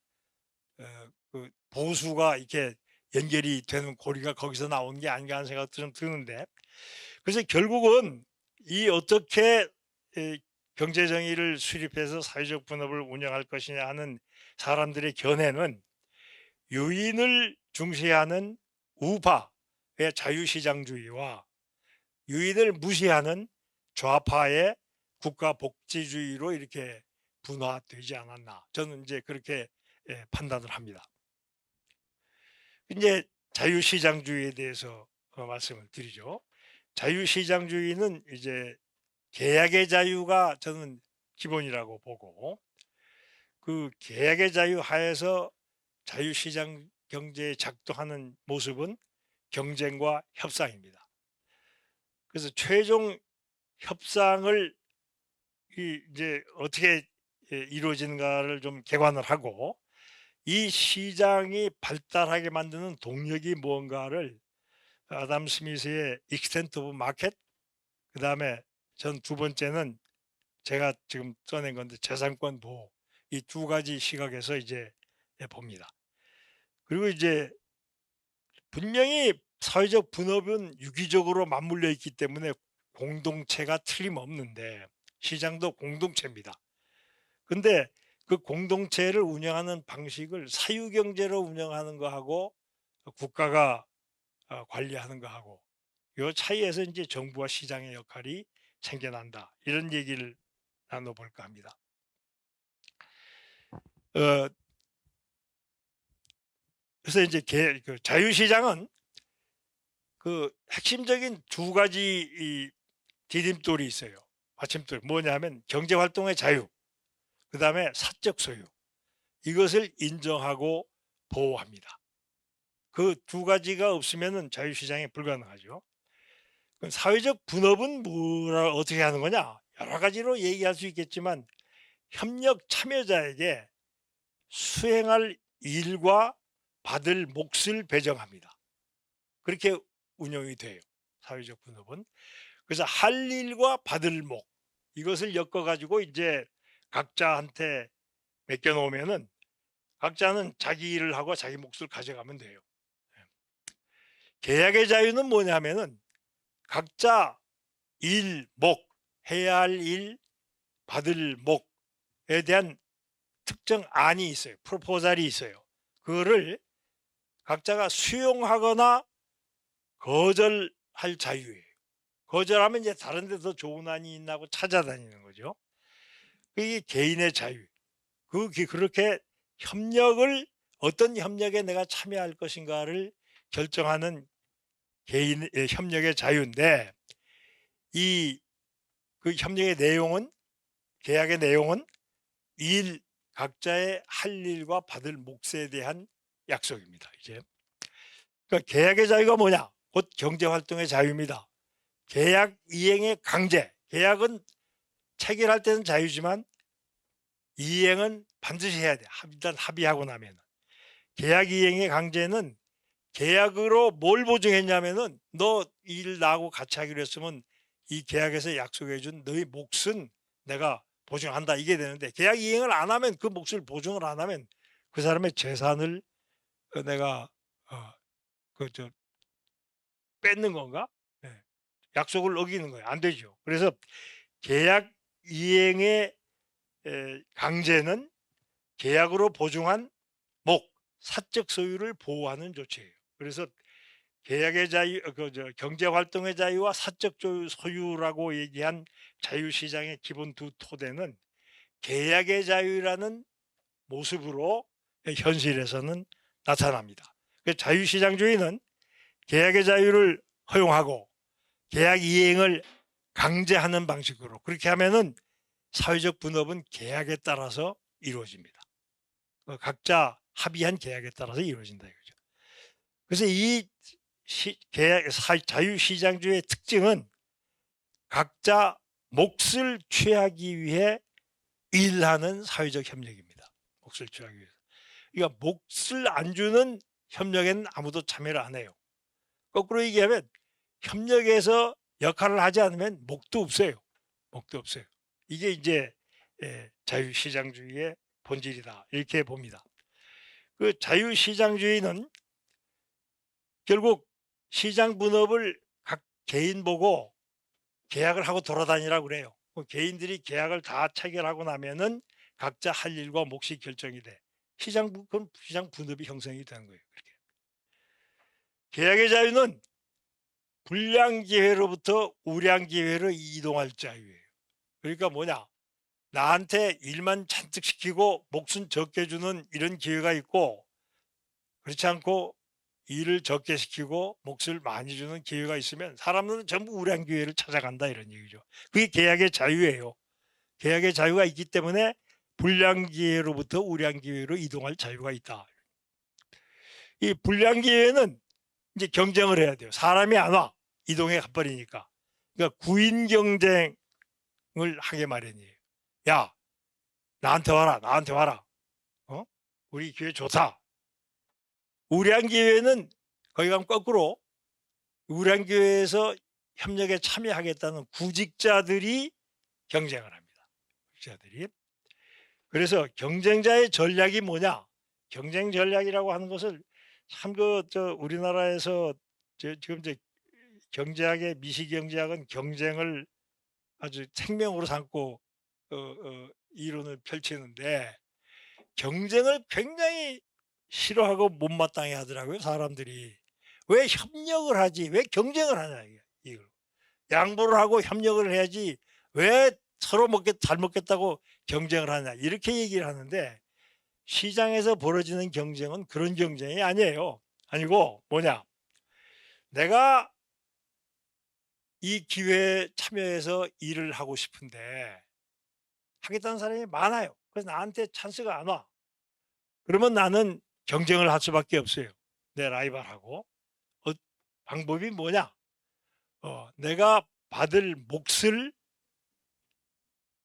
보수가 이렇게 연결이 되는 고리가 거기서 나오는 게 아닌가 하는 생각도 좀 드는데, 그래서 결국은 이 어떻게 경제 정의를 수립해서 사회적 분업을 운영할 것이냐 하는 사람들의 견해는 유인을 중시하는 우파의 자유시장주의와 유인을 무시하는 좌파의 국가복지주의로 이렇게 분화되지 않았나, 저는 이제 그렇게 판단을 합니다. 이제 자유시장주의에 대해서 말씀을 드리죠. 자유시장주의는 이제 계약의 자유가 저는 기본이라고 보고, 그 계약의 자유 하에서 자유시장 경제에 작동하는 모습은 경쟁과 협상입니다. 그래서 최종 협상을 이제 어떻게 이루어지는가를 좀 개관을 하고, 이 시장이 발달하게 만드는 동력이 무언가를 아담 스미스의 익스텐트 오브 마켓, 그다음에 전 두 번째는 제가 지금 써낸 건데 재산권 보호, 이 두 가지 시각에서 이제 봅니다. 그리고 이제 분명히 사회적 분업은 유기적으로 맞물려 있기 때문에 공동체가 틀림없는데 시장도 공동체입니다. 근데 그 공동체를 운영하는 방식을 사유경제로 운영하는 거하고 국가가 관리하는 거하고 이 차이에서 이제 정부와 시장의 역할이 생겨난다, 이런 얘기를 나눠볼까 합니다. 어, 그래서 이제 그 자유시장은 그 핵심적인 두 가지 이 디딤돌이 있어요. 받침돌 뭐냐면 경제활동의 자유, 그 다음에 사적 소유, 이것을 인정하고 보호합니다. 그 두 가지가 없으면 자유시장이 불가능하죠. 그럼 사회적 분업은 어떻게 하는 거냐? 여러 가지로 얘기할 수 있겠지만 협력 참여자에게 수행할 일과 받을 몫을 배정합니다. 그렇게 운영이 돼요, 사회적 분업은. 그래서 할 일과 받을 몫, 이것을 엮어가지고 이제 각자한테 맡겨놓으면은 각자는 자기 일을 하고 자기 몫을 가져가면 돼요. 계약의 자유는 뭐냐면은 각자 일, 몫, 해야 할 일, 받을 몫에 대한 특정 안이 있어요. 프로포잘이 있어요. 그거를 각자가 수용하거나 거절할 자유예요. 거절하면 이제 다른 데 더 좋은 안이 있나 고 찾아다니는 거죠. 그게 개인의 자유. 그렇게 협력을, 어떤 협력에 내가 참여할 것인가를 결정하는 개인의 협력의 자유인데, 그 협력의 내용은, 계약의 내용은 일 각자의 할 일과 받을 몫에 대한 약속입니다. 이제 그러니까 계약의 자유가 뭐냐? 곧 경제 활동의 자유입니다. 계약 이행의 강제. 계약은 체결할 때는 자유지만 이행은 반드시 해야 돼. 일단 합의하고 나면. 계약 이행의 강제는 계약으로 뭘 보증했냐면은 너 일 나하고 같이 하기로 했으면 이 계약에서 약속해 준 너의 몫은 내가 보증한다 이게 되는데 계약 이행을 안 하면 그 몫을 보증을 안 하면 그 사람의 재산을 내가 그저 뺏는 건가? 예. 약속을 어기는 거예요. 안 되죠. 그래서 계약 이행의 강제는 계약으로 보증한 목, 사적 소유를 보호하는 조치예요. 그래서 계약의 자유, 경제 활동의 자유와 사적 소유라고 얘기한 자유시장의 기본 두 토대는 계약의 자유라는 모습으로 현실에서는 나타납니다. 자유시장주의는 계약의 자유를 허용하고 계약 이행을 강제하는 방식으로 그렇게 하면은 사회적 분업은 계약에 따라서 이루어집니다. 각자 합의한 계약에 따라서 이루어진다 이거죠. 그래서 이 자유시장주의의 특징은 각자 몫을 취하기 위해 일하는 사회적 협력입니다. 몫을 취하기 위해서. 그러니까 몫을 안 주는 협력에는 아무도 참여를 안 해요. 거꾸로 얘기하면 협력에서 역할을 하지 않으면 목도 없어요. 목도 없어요. 이게 이제 자유시장주의의 본질이다. 이렇게 봅니다. 그 자유시장주의는 결국 시장 분업을 각 개인 보고 계약을 하고 돌아다니라고 그래요. 개인들이 계약을 다 체결하고 나면은 각자 할 일과 몫이 결정이 돼. 그럼 시장 분업이 형성이 되는 거예요. 그렇게. 계약의 자유는 불량 기회로부터 우량 기회로 이동할 자유예요. 그러니까 뭐냐? 나한테 일만 잔뜩 시키고 몫은 적게 주는 이런 기회가 있고 그렇지 않고 일을 적게 시키고 몫을 많이 주는 기회가 있으면 사람들은 전부 우량 기회를 찾아간다 이런 얘기죠. 그게 계약의 자유예요. 계약의 자유가 있기 때문에 불량 기회로부터 우량 기회로 이동할 자유가 있다. 이 불량 기회는 이제 경쟁을 해야 돼요. 사람이 안 와. 이동해 가버리니까. 그러니까 구인 경쟁을 하게 마련이에요. 야, 나한테 와라. 나한테 와라. 우리 기회 좋다. 우량 기회는 거기 가면 거꾸로 우량 기회에서 협력에 참여하겠다는 구직자들이 경쟁을 합니다. 구직자들이. 그래서 경쟁자의 전략이 뭐냐? 경쟁 전략이라고 하는 것을 참 우리나라에서 지금 이제 경제학의 미시경제학은 경쟁을 아주 생명으로 삼고 이론을 펼치는데 경쟁을 굉장히 싫어하고 못마땅해 하더라고요. 사람들이. 왜 협력을 하지? 왜 경쟁을 하냐 이거. 양보를 하고 협력을 해야지 왜 서로 잘 먹겠다고 경쟁을 하냐 이렇게 얘기를 하는데 시장에서 벌어지는 경쟁은 그런 경쟁이 아니에요. 아니고 뭐냐? 내가 이 기회에 참여해서 일을 하고 싶은데 하겠다는 사람이 많아요. 그래서 나한테 찬스가 안 와. 그러면 나는 경쟁을 할 수밖에 없어요. 내 라이벌하고. 방법이 뭐냐? 내가 받을 몫을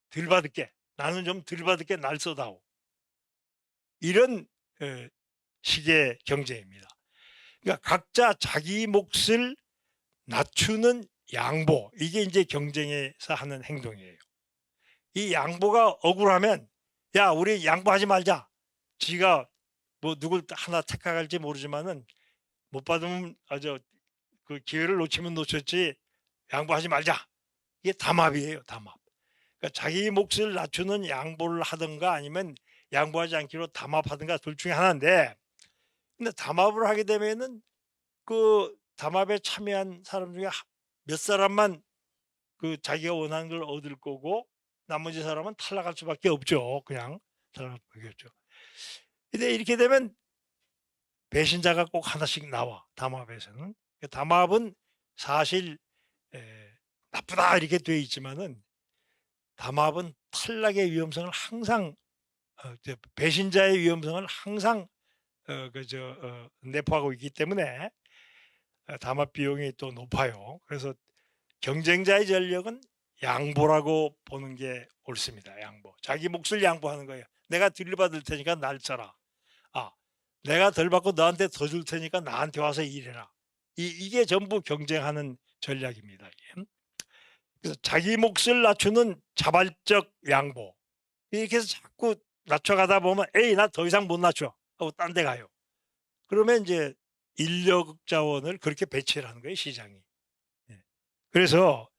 덜 받을게. 나는 좀 덜 받을게 날 쏘다오. 이런 식의 경쟁입니다. 그러니까 각자 자기 몫을 낮추는 양보. 이게 이제 경쟁에서 하는 행동이에요. 이 양보가 억울하면 야 우리 양보하지 말자. 지가 뭐 누굴 하나 택할지 모르지만은 못 받으면 그 기회를 놓치면 놓쳤지 양보하지 말자. 이게 담합이에요. 담합. 그러니까 자기 몫을 낮추는 양보를 하든가 아니면 양보하지 않기로 담합하든가 둘 중에 하나인데 근데 담합을 하게 되면은 그 담합에 참여한 사람 중에 몇 사람만 그 자기가 원하는 걸 얻을 거고 나머지 사람은 탈락할 수밖에 없죠. 그냥 탈락할 수밖에 없죠. 근데 이렇게 되면 배신자가 꼭 하나씩 나와. 담합에서는. 담합은 사실 나쁘다 이렇게 돼 있지만은 담합은 탈락의 위험성을 항상 배신자의 위험성을 항상 내포하고 있기 때문에 담합 비용이 또 높아요. 그래서 경쟁자의 전력은 양보라고 보는 게 옳습니다. 양보. 자기 몫을 양보하는 거예요. 내가 들려받을 테니까 날 써라. 아, 내가 덜 받고 너한테 더 줄 테니까 나한테 와서 일해라. 이게 전부 경쟁하는 전략입니다. 이게. 그래서 자기 몫을 낮추는 자발적 양보. 이렇게 해서 자꾸 낮춰가다 보면 에이 나 더 이상 못 낮춰 하고 딴 데 가요. 그러면 이제 인력 자원을 그렇게 배치를 하는 거예요, 시장이. 예. 그래서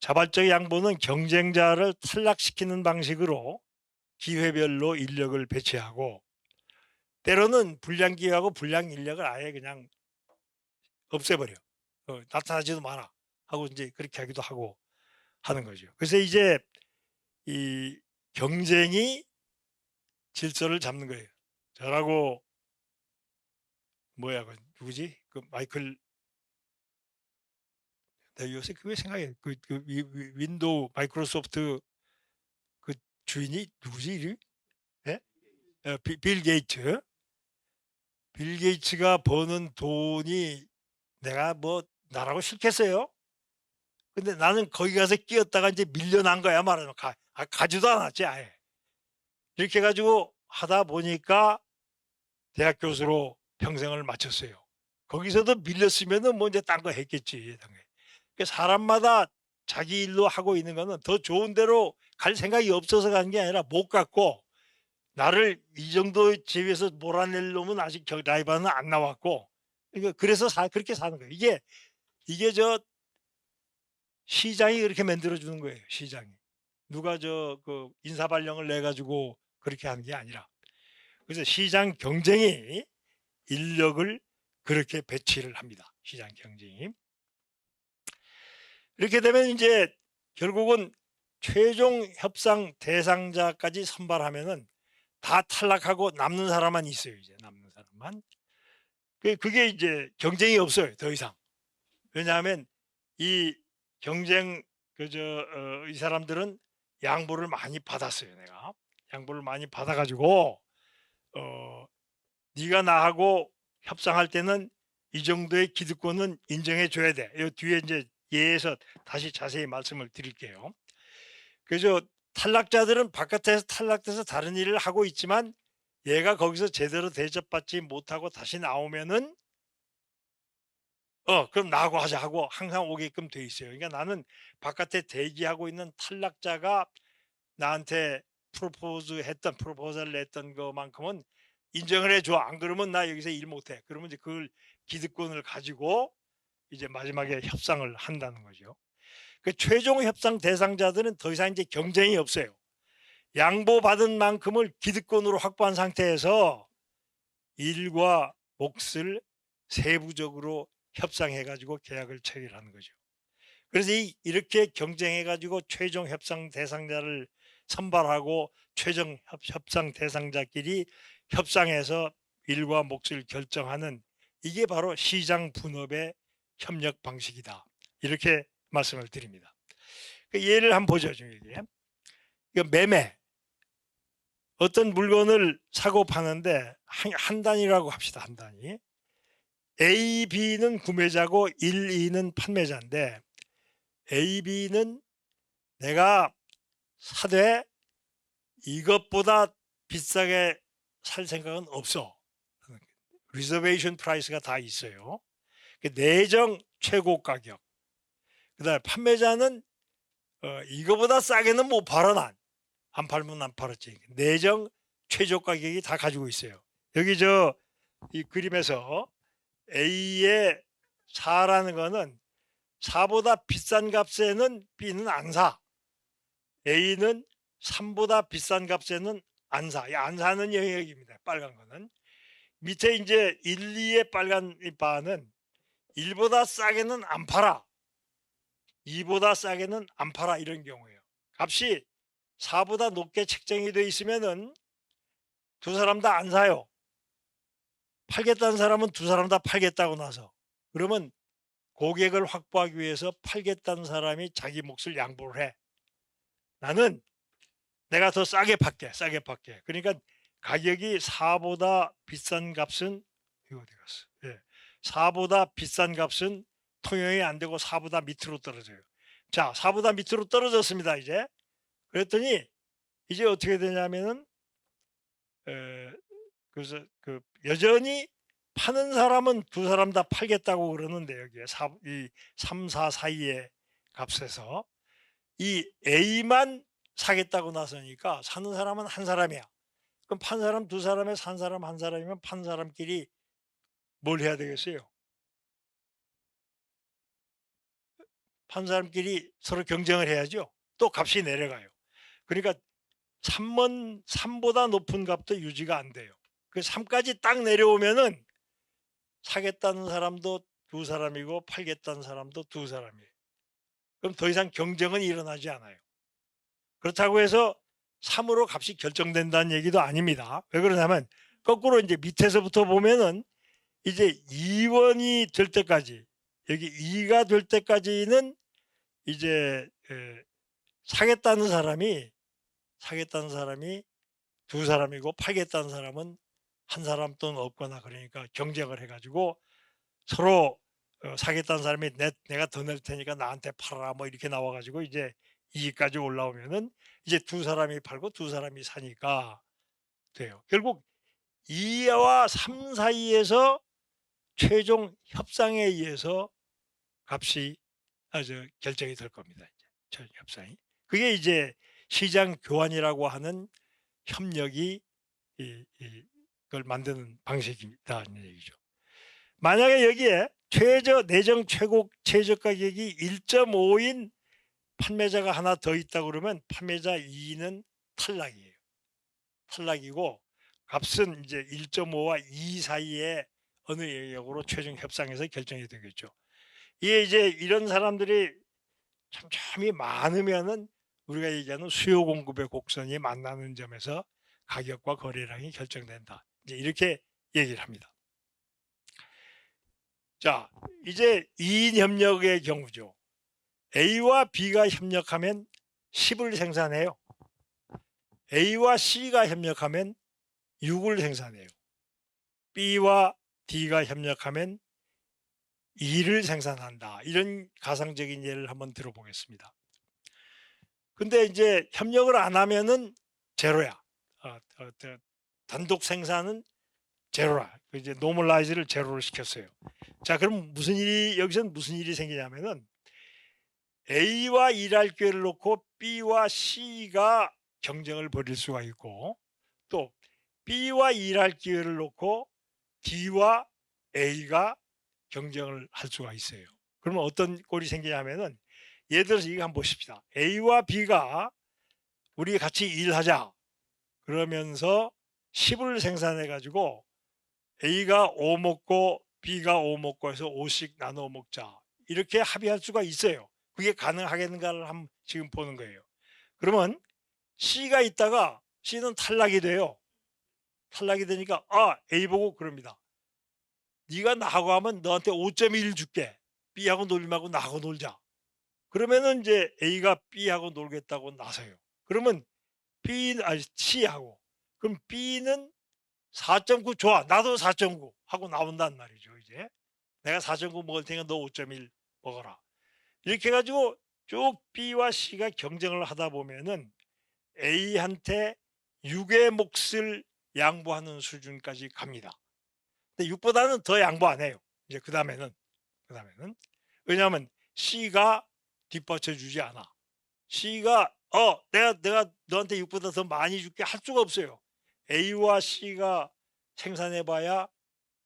자발적 양보는 경쟁자를 탈락시키는 방식으로 기회별로 인력을 배치하고 때로는 불량 기회하고 불량 인력을 아예 그냥 없애버려. 나타나지도 마라 하고 이제 그렇게 하기도 하고 하는 거죠. 그래서 이제 이 경쟁이 질서를 잡는 거예요. 저라고 뭐야 그 누구지? 그 마이클 나 요새 그게 생각해. 윈도우 마이크로소프트 그 주인이 누구지 이름? 예? 빌 게이츠. 빌 게이츠가 버는 돈이 내가 뭐 나라고 싫겠어요? 근데 나는 거기 가서 끼었다가 이제 밀려난 거야 말하면 가지도 않았지 아예. 이렇게 해 가지고 하다 보니까 대학 교수로 평생을 마쳤어요. 거기서도 밀렸으면은 뭐 이제 딴 거 했겠지 당연히. 그 사람마다 자기 일로 하고 있는 거는 더 좋은 데로 갈 생각이 없어서 가는 게 아니라 못 갔고 나를 이 정도 제위에서 몰아낼 놈은 아직 라이바는 안 나왔고 그러니까 그래서 그렇게 사는 거예요. 이게 시장이 그렇게 만들어 주는 거예요. 시장이 누가 그 인사 발령을 내 가지고 그렇게 하는 게 아니라 그래서 시장 경쟁이 인력을 그렇게 배치를 합니다. 시장 경쟁이 이렇게 되면 이제 결국은 최종 협상 대상자까지 선발하면은 다 탈락하고 남는 사람만 있어요. 이제 남는 사람만. 그게 이제 경쟁이 없어요. 더 이상. 왜냐하면 이 경쟁 이 사람들은 양보를 많이 받았어요. 내가 양보를 많이 받아가지고 네가 나하고 협상할 때는 이 정도의 기득권은 인정해 줘야 돼. 이 뒤에 이제 예에서 다시 자세히 말씀을 드릴게요. 그래서 탈락자들은 바깥에서 탈락돼서 다른 일을 하고 있지만 얘가 거기서 제대로 대접받지 못하고 다시 나오면은 그럼 나하고 하자 하고 항상 오게끔 돼 있어요. 그러니까 나는 바깥에 대기하고 있는 탈락자가 나한테 프로포즈를 했던 것만큼은 인정을 해줘. 안 그러면 나 여기서 일 못해. 그러면 이제 그걸 기득권을 가지고 이제 마지막에 협상을 한다는 거죠. 그 최종 협상 대상자들은 더 이상 이제 경쟁이 없어요. 양보받은 만큼을 기득권으로 확보한 상태에서 일과 몫을 세부적으로 협상해 가지고 계약을 체결하는 거죠. 그래서 이렇게 경쟁해 가지고 최종 협상 대상자를 선발하고 최종 협상 대상자끼리 협상해서 일과 몫을 결정하는 이게 바로 시장 분업의 협력 방식이다. 이렇게 말씀을 드립니다. 그 예를 한번 보죠. 이게 매매. 어떤 물건을 사고 파는데 한 단위라고 합시다. 한 단위. A, B는 구매자고 1, 2는 판매자인데 A, B는 내가 사되 이것보다 비싸게 살 생각은 없어. 리저베이션 프라이스가 다 있어요. 내정 최고 가격. 그다음에 판매자는 이거보다 싸게는 못 팔아 난. 안 팔면 안 팔았지. 내정 최저 가격이 다 가지고 있어요. 여기 이 그림에서 A의 4라는 거는 4보다 비싼 값에는 B는 안 사. A는 3보다 비싼 값에는 안 사. 안 사는 영역입니다. 빨간 거는. 밑에 이제 1, 2의 빨간 바는 1보다 싸게는 안 팔아. 2보다 싸게는 안 팔아. 이런 경우예요. 값이 4보다 높게 책정이 되어 있으면은 두 사람 다 안 사요. 팔겠다는 사람은 두 사람 다 팔겠다고 나서. 그러면 고객을 확보하기 위해서 팔겠다는 사람이 자기 몫을 양보를 해. 나는 내가 더 싸게 팔게, 싸게 팔게. 그러니까 가격이 4보다 비싼 값은 이거 어디 갔어? 예. 4보다 비싼 값은 통용이 안 되고 4보다 밑으로 떨어져요. 자, 4보다 밑으로 떨어졌습니다, 이제. 그랬더니 이제 어떻게 되냐면은 에, 그래서 그 여전히 파는 사람은 두 사람 다 팔겠다고 그러는데 여기에 이 3, 4 사이의 값에서 이 A만 사겠다고 나서니까 사는 사람은 한 사람이야. 그럼 판 사람 두 사람에 산 사람 한 사람이면 판 사람끼리 뭘 해야 되겠어요? 판 사람끼리 서로 경쟁을 해야죠. 또 값이 내려가요. 그러니까 3보다 높은 값도 유지가 안 돼요. 그 3까지 딱 내려오면은 사겠다는 사람도 두 사람이고 팔겠다는 사람도 두 사람이에요. 그럼 더 이상 경쟁은 일어나지 않아요. 그렇다고 해서 3으로 값이 결정된다는 얘기도 아닙니다. 왜 그러냐면 거꾸로 이제 밑에서부터 보면은 이제 2원이 될 때까지 여기 2가 될 때까지는 이제 사겠다는 사람이 두 사람이고 팔겠다는 사람은 한 사람 또는 없거나 그러니까 경쟁을 해가지고 서로 사겠다는 사람이 내가 더 낼 테니까 나한테 팔아라 뭐 이렇게 나와가지고 이제 2까지 올라오면은 이제 두 사람이 팔고 두 사람이 사니까 돼요. 결국 2와 3 사이에서 최종 협상에 의해서 값이 아주 결정이 될 겁니다. 이제 최종 협상이. 그게 이제 시장 교환이라고 하는 협력이 그걸 만드는 방식이다는 얘기죠. 만약에 여기에 내정 최저 가격이 1.5인 판매자가 하나 더 있다 그러면 판매자 2는 탈락이에요. 탈락이고 값은 이제 1.5와 2 사이에 어느 영역으로 최종 협상에서 결정이 되겠죠. 이게 이제 이런 사람들이 참 많으면은 우리가 얘기하는 수요 공급의 곡선이 만나는 점에서 가격과 거래량이 결정된다. 이제 이렇게 얘기를 합니다. 자, 이제 2인 협력의 경우죠. A와 B가 협력하면 10을 생산해요. A와 C가 협력하면 6을 생산해요. B와 D가 협력하면 2를 생산한다. 이런 가상적인 예를 한번 들어보겠습니다. 근데 이제 협력을 안 하면은 제로야. 단독 생산은 제로라. 이제 노멀라이즈를 제로로 시켰어요. 자, 그럼 여기서는 무슨 일이 생기냐면은 A와 일할 기회를 놓고 B와 C가 경쟁을 벌일 수가 있고 또 B와 일할 기회를 놓고 D와 A가 경쟁을 할 수가 있어요. 그러면 어떤 꼴이 생기냐면은 예를 들어서 이거 한번 보십시다. A와 B가 우리 같이 일하자. 그러면서 10을 생산해 가지고 A가 5 먹고 B가 5 먹고 해서 5씩 나눠 먹자. 이렇게 합의할 수가 있어요. 그게 가능하겠는가를 한번 지금 보는 거예요. 그러면 C가 있다가 C는 탈락이 돼요. 탈락이 되니까 A 보고 그럽니다. 네가 나하고 하면 너한테 5.1 줄게. B하고 놀지 말고 나하고 놀자. 그러면은 이제 A가 B하고 놀겠다고 나서요. 그러면 C하고 그럼 B는 4.9 좋아. 나도 4.9 하고 나온단 말이죠. 이제 내가 4.9 먹을 테니까 너 5.1 먹어라. 이렇게 해가지고 쭉 B와 C가 경쟁을 하다 보면은 A한테 6의 몫을 양보하는 수준까지 갑니다. 근데 6보다는 더 양보 안 해요. 이제 그 다음에는 왜냐하면 C가 뒷받쳐 주지 않아. C가 내가 너한테 6보다 더 많이 줄게 할 수가 없어요. A와 C가 생산해봐야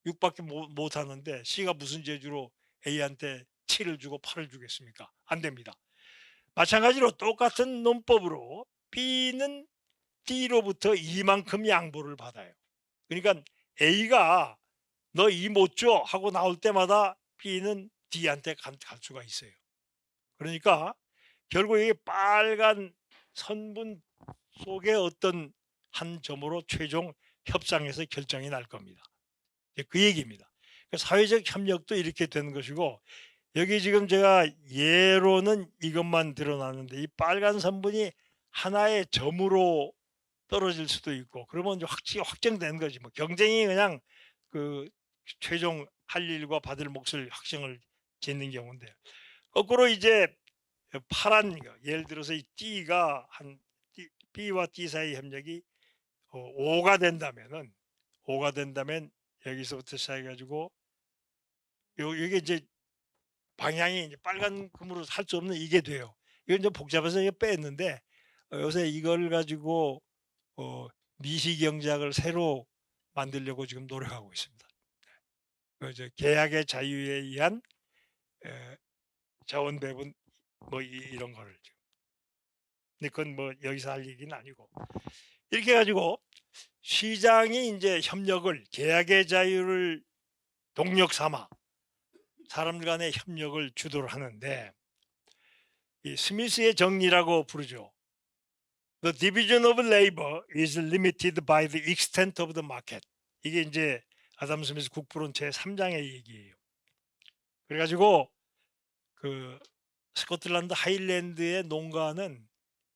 6밖에 못 하는데 C가 무슨 재주로 A한테 7을 주고 8을 주겠습니까? 안 됩니다. 마찬가지로 똑같은 논법으로 B는 D로부터 이만큼 양보를 받아요. 그러니까 A가 너 이 못 줘 하고 나올 때마다 B는 D한테 갈 수가 있어요. 그러니까 결국 이 빨간 선분 속에 어떤 한 점으로 최종 협상에서 결정이 날 겁니다. 그 얘기입니다. 사회적 협력도 이렇게 되는 것이고 여기 지금 제가 예로는 이것만 드러나는데 이 빨간 선분이 하나의 점으로 떨어질 수도 있고 그러면 이제 확정된 거지 뭐. 경쟁이 그냥 그 최종 할 일과 받을 몫을 확정을 짓는 경우인데 거꾸로 이제 파란 거 예를 들어서 이 D가 한 B와 D 사이 협력이 5가 된다면은 5가 된다면 여기서부터 시작해 가지고 요 이게 이제 방향이 이제 빨간 금으로 할 수 없는 이게 돼요. 이건 좀 복잡해서 이거 뺐는데 요새 이걸 가지고 미시경제학을 새로 만들려고 지금 노력하고 있습니다. 그 계약의 자유에 의한 에, 자원 배분 뭐 이런 거를 지금. 근데 그건 뭐 여기서 할 얘기는 아니고 이렇게 해 가지고 시장이 이제 협력을 계약의 자유를 동력 삼아 사람들 간의 협력을 주도를 하는데 이 스미스의 정리라고 부르죠. The division of labor is limited by the extent of the market. 이게 이제 아담 스미스 국부론 제3 장의 얘기예요. 그래 가지고 그 스코틀랜드 하일랜드의 농가는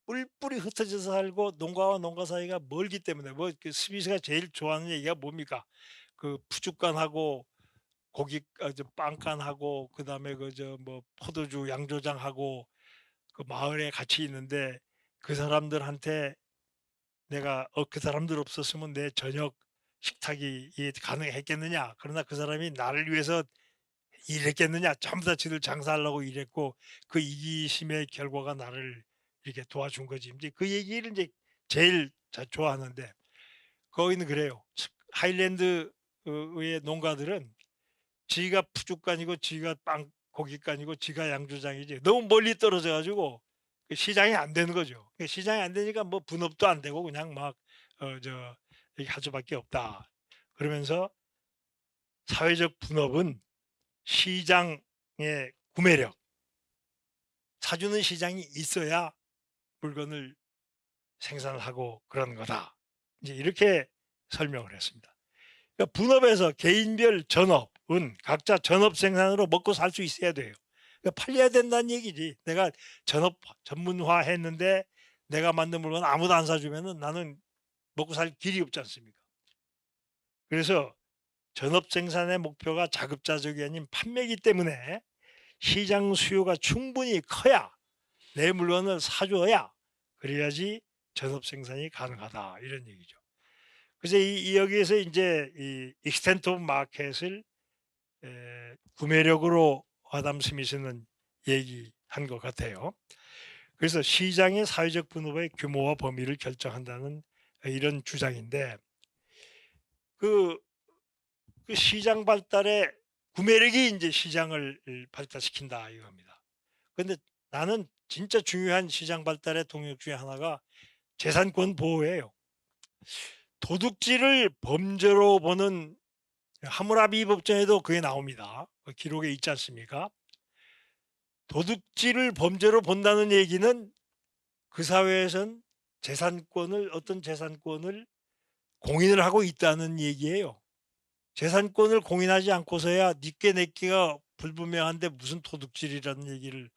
뿔뿔이 흩어져서 살고 농가와 농가 사이가 멀기 때문에 뭐 그 스미스가 제일 좋아하는 얘기가 뭡니까? 그 푸주간하고 고기 빵간하고 그다음에 그 뭐 포도주 양조장하고 그 마을에 같이 있는데 그 사람들한테 내가 그 사람들 없었으면 내 저녁 식탁이 가능했겠느냐. 그러나 그 사람이 나를 위해서 일했겠느냐. 전부 다 지들 장사하려고 일했고 그 이기심의 결과가 나를 이렇게 도와준 거지. 이제 그 얘기를 이제 제일 좋아하는데 거기는 그래요. 하일랜드 의 농가들은 지가 푸주간이고 지가 빵 고깃간이고 지가 양조장이지 너무 멀리 떨어져 가지고 그 시장이 안 되는 거죠. 그 시장이 안 되니까 뭐 분업도 안 되고 그냥 막 이렇게 할 수밖에 없다. 그러면서 사회적 분업은 시장의 구매력, 사주는 시장이 있어야 물건을 생산을 하고 그런 거다. 이제 이렇게 설명을 했습니다. 그러니까 분업에서 개인별 전업은 각자 전업 생산으로 먹고 살 수 있어야 돼요. 그러니까 팔려야 된다는 얘기지. 내가 전업 전문화 했는데 내가 만든 물건 아무도 안 사주면은 나는 먹고 살 길이 없지 않습니까? 그래서 전업 생산의 목표가 자급자족이 아닌 판매이기 때문에 시장 수요가 충분히 커야 내 물건을 사줘야 그래야지 전업 생산이 가능하다 이런 얘기죠. 그래서 이 여기에서 인제 이 extent of market을 구매력으로 아담 스미스는 얘기한 것 같아요. 그래서 시장의 사회적 분업의 규모와 범위를 결정한다는 이런 주장인데 그 그 시장 발달에 구매력이 인제 시장을 발달시킨다 이겁니다. 근데 나는 진짜 중요한 시장 발달의 동력 중에 하나가 재산권 보호예요. 도둑질을 범죄로 보는 하무라비 법정에도 그게 나옵니다. 그 기록에 있지 않습니까? 도둑질을 범죄로 본다는 얘기는 그 사회에선 재산권을 어떤 재산권을 공인을 하고 있다는 얘기예요. 재산권을 공인하지 않고서야 니께 내께가 불분명한데 무슨 도둑질이라는 얘기를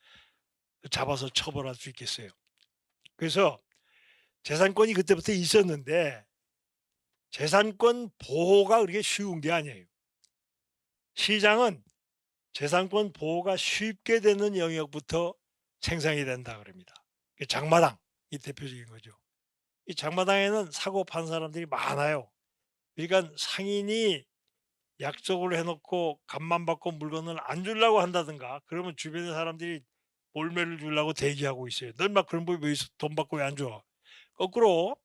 잡아서 처벌할 수 있겠어요. 그래서 재산권이 그때부터 있었는데 재산권 보호가 그렇게 쉬운 게 아니에요. 시장은 재산권 보호가 쉽게 되는 영역부터 생산이 된다 그럽니다. 장마당이 대표적인 거죠. 이 장마당에는 사고 판 사람들이 많아요. 그러니까 상인이 약속을 해 놓고 값만 받고 물건을 안 주려고 한다든가 그러면 주변의 사람들이 몰매를 주려고 대기하고 있어요. "넌 막 그런 거 왜 돈 받고 왜 안 줘?" 거꾸로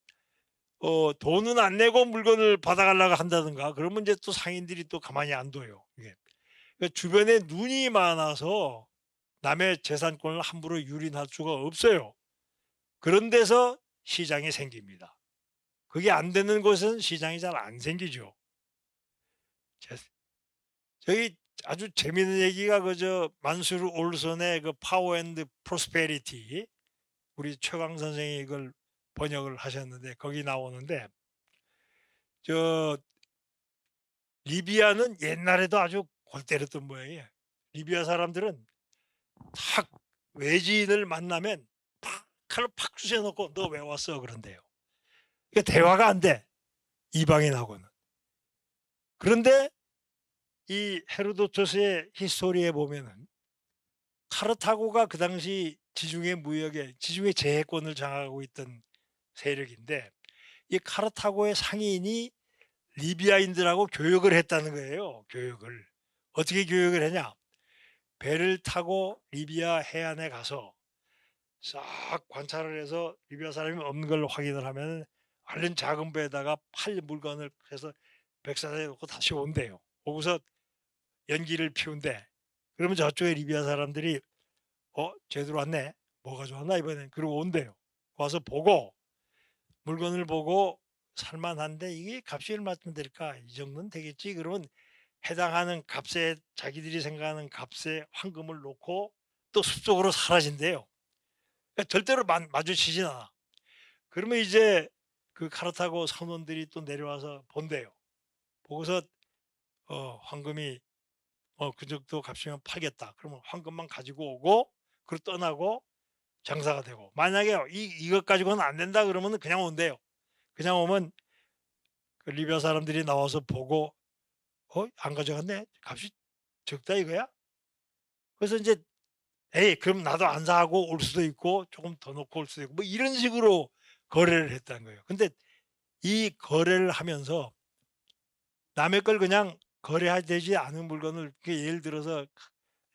돈은 안 내고 물건을 받아 가려고 한다든가 그러면 이제 또 상인들이 또 가만히 안 둬요 이게. 그러니까 주변에 눈이 많아서 남의 재산권을 함부로 유린할 수가 없어요. 그런 데서 시장이 생깁니다. 그게 안 되는 곳은 시장이 잘 안 생기죠. 제 저기 아주 재미있는 얘기가 만수르 올선의 그 파워 앤드 프로스페리티 우리 최강 선생이 이걸 번역을 하셨는데 거기 나오는데 저 리비아는 옛날에도 아주 골 때렸던 모양이에요. 리비아 사람들은 탁 외지인을 만나면 팍 칼을 팍 주워놓고 너 왜 왔어? 그런데요. 그러니까 대화가 안 돼. 이방인하고는. 그런데 이 헤로도토스의 히스토리에 보면은 카르타고가 그 당시 지중해 제해권을 장악하고 있던 세력인데 이 카르타고의 상인이 리비아인들하고 교역을 했다는 거예요. 교역을. 어떻게 교역을 했냐? 배를 타고 리비아 해안에 가서 싹 관찰을 해서 리비아 사람이 없는 걸 확인을 하면 얼른 작은 배에다가 팔 물건을 해서 백사장에 놓고 다시 온대요. 오고서 연기를 피운대. 그러면 저쪽에 리비아 사람들이 제대로 왔네. 뭐 가져왔나 이번엔. 그러고 온대요. 와서 보고 물건을 보고 살만한데 이게 값이 얼마쯤 될까? 이 정도는 되겠지. 그러면 해당하는 값에 자기들이 생각하는 값에 황금을 놓고 또 숲속으로 사라진대요. 그러니까 절대로 마주치진 않아. 그러면 이제 그 카르타고 선원들이 또 내려와서 본대요. 보고서 황금이 그 정도 값이면 팔겠다. 그러면 황금만 가지고 오고 그리고 떠나고 장사가 되고 만약에 이것 가지고는 안 된다 그러면 그냥 온대요. 그냥 오면 그 리비아 사람들이 나와서 보고 안 가져갔네. 값이 적다 이거야. 그래서 이제 에이 그럼 나도 안 사고 올 수도 있고 조금 더 놓고 올 수도 있고 뭐 이런 식으로 거래를 했다는 거예요. 근데 이 거래를 하면서 남의 걸 그냥 거래되지 않은 물건을 예를 들어서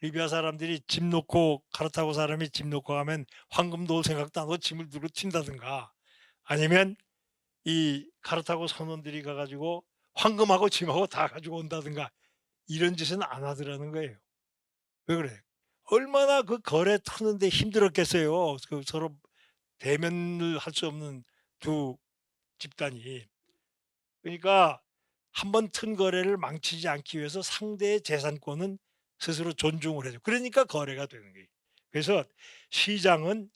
리비아 사람들이 집 놓고 카르타고 사람이 집 놓고 가면 황금도 올 생각도 안 하고 짐을 들고 튄다든가 아니면 이 카르타고 선원들이 가가지고 황금하고 짐하고 다 가지고 온다든가 이런 짓은 안 하더라는 거예요. 왜 그래? 얼마나 그 거래 터는데 힘들었겠어요. 그 서로 대면을 할 수 없는 두 집단이. 그러니까 한 번 튼 거래를 망치지 않기 위해서 상대의 재산권은 스스로 존중을 해줘. 그러니까 거래가 되는 거예요. 그래서 시장은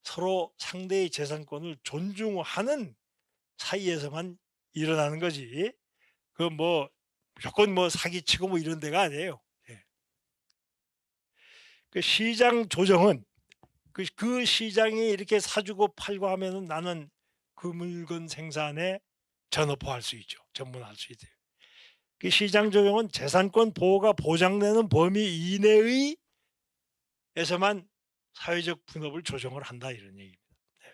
서로 상대의 재산권을 존중하는 사이에서만 일어나는 거지. 그 뭐 무조건 뭐 사기치고 뭐 이런 데가 아니에요. 예. 그 시장 조정은 그 시장이 이렇게 사주고 팔고 하면은 나는 그 물건 생산에 전업화할 수 있죠. 전문화할 수 있대요. 그 시장 조정은 재산권 보호가 보장되는 범위 이내의 에서만 사회적 분업을 조정을 한다 이런 얘기입니다. 네.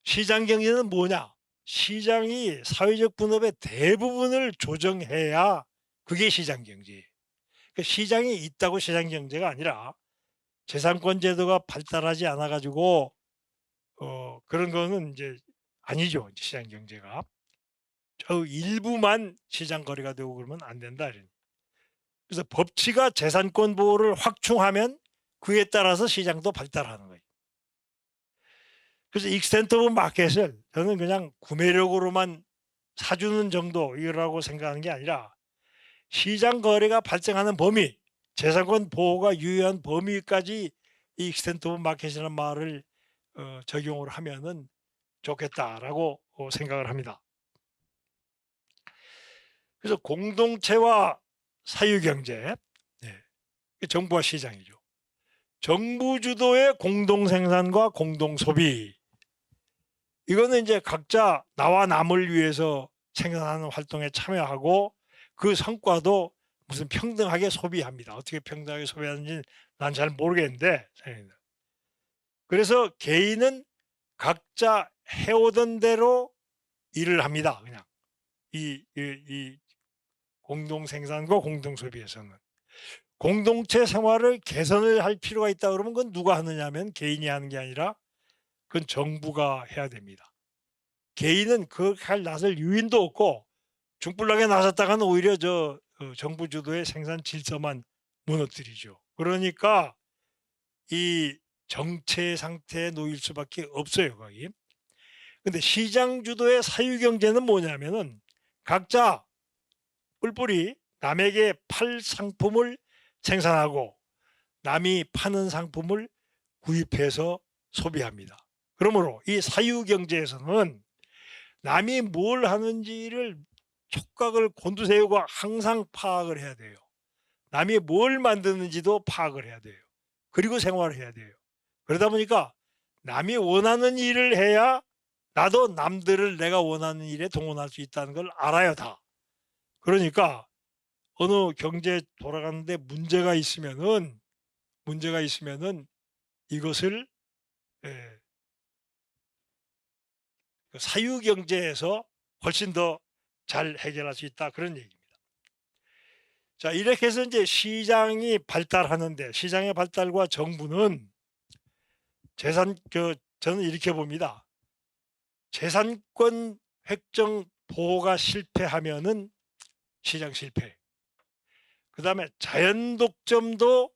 시장 경제는 뭐냐? 시장이 사회적 분업의 대부분을 조정해야 그게 시장 경제예요. 그러니까 시장이 있다고 시장 경제가 아니라 재산권 제도가 발달하지 않아 가지고 그런 거는 이제 아니죠. 시장 경제가. 저 일부만 시장 거래가 되고 그러면 안 된다 이런. 그래서 법치가 재산권 보호를 확충하면 그에 따라서 시장도 발달하는 거예요. 그래서 익스텐트 오브 마켓을 저는 그냥 구매력으로만 사주는 정도라고 생각하는 게 아니라 시장 거래가 발생하는 범위, 재산권 보호가 유효한 범위까지 이 익스텐트 오브 마켓이라는 말을 적용을 하면은 좋겠다라고 생각을 합니다. 그래서 공동체와 사유경제, 네. 정부와 시장이죠. 정부 주도의 공동생산과 공동소비. 이거는 이제 각자 나와 남을 위해서 생산하는 활동에 참여하고 그 성과도 무슨 평등하게 소비합니다. 어떻게 평등하게 소비하는지 난 잘 모르겠는데. 그래서 개인은 각자 해오던 대로 일을 합니다. 그냥 이 공동생산과 공동소비에서는. 공동체 생활을 개선을 할 필요가 있다 그러면 그건 누가 하느냐면 개인이 하는 게 아니라 그건 정부가 해야 됩니다. 개인은 그렇게 할 낯을 유인도 없고 중불나게 나섰다가는 오히려 정부 주도의 생산 질서만 무너뜨리죠. 그러니까 이 정체 상태에 놓일 수밖에 없어요, 거기. 근데 시장 주도의 사유 경제는 뭐냐면은 각자 뿔뿔이 남에게 팔 상품을 생산하고 남이 파는 상품을 구입해서 소비합니다. 그러므로 이 사유 경제에서는 남이 뭘 하는지를 촉각을 곤두세우고 항상 파악을 해야 돼요. 남이 뭘 만드는지도 파악을 해야 돼요. 그리고 생활을 해야 돼요. 그러다 보니까 남이 원하는 일을 해야 나도 남들을 내가 원하는 일에 동원할 수 있다는 걸 알아요, 다. 그러니까 어느 경제 돌아가는데 문제가 있으면은 이것을 예, 그 사유 경제에서 훨씬 더 잘 해결할 수 있다, 그런 얘기입니다. 자, 이렇게 해서 이제 시장이 발달하는데, 시장의 발달과 정부는 저는 이렇게 봅니다. 재산권 획정 보호가 실패하면은 시장 실패. 그다음에 자연 독점도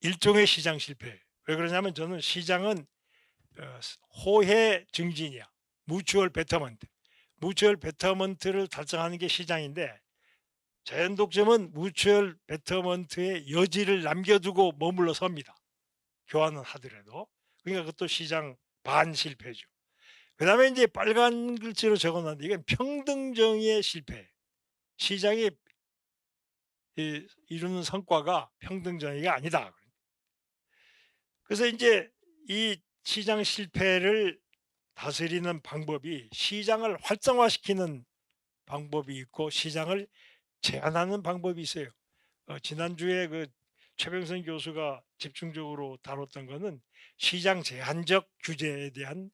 일종의 시장 실패. 왜 그러냐면 저는 시장은 호혜 증진이야. 무추얼 베터먼트. 무추얼 베터먼트를 달성하는 게 시장인데, 자연 독점은 무추얼 베터먼트의 여지를 남겨두고 머물러 섭니다. 교환은 하더라도. 그러니까 그것도 시장 반실패죠. 그다음에 이제 빨간 글씨로 적어놨는데, 이건 평등정의의 실패. 시장이 이루는 성과가 평등정의가 아니다. 그래서 이제 이 시장 실패를 다스리는 방법이, 시장을 활성화시키는 방법이 있고 시장을 제한하는 방법이 있어요. 지난주에 그 최병선 교수가 집중적으로 다뤘던 것은 시장 제한적 규제에 대한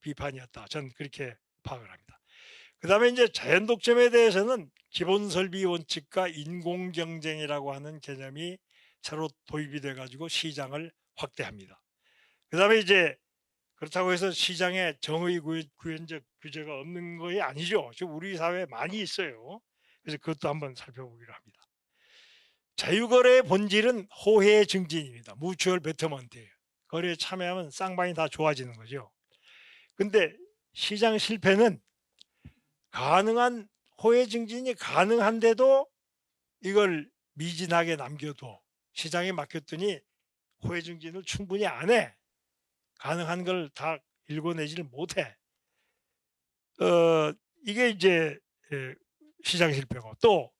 비판이었다. 저는 그렇게 파악을 합니다. 그다음에 이제 자연 독점에 대해서는 기본 설비 원칙과 인공 경쟁이라고 하는 개념이 새로 도입이 돼 가지고 시장을 확대합니다. 그다음에 이제 그렇다고 해서 시장에 정의 구현적 규제가 없는 것이 아니죠. 지금 우리 사회에 많이 있어요. 그래서 그것도 한번 살펴보기로 합니다. 자유거래의 본질은 호혜 증진입니다. 무추얼 베터먼트예요. 거래에 참여하면 쌍방이 다 좋아지는 거죠. 근데 시장 실패는 가능한 호혜 증진이 가능한데도 이걸 미진하게 남겨둬. 시장에 맡겼더니 호혜 증진을 충분히 안 해. 가능한 걸 다 읽어내지를 못해. 이게 이제 시장 실패고, 또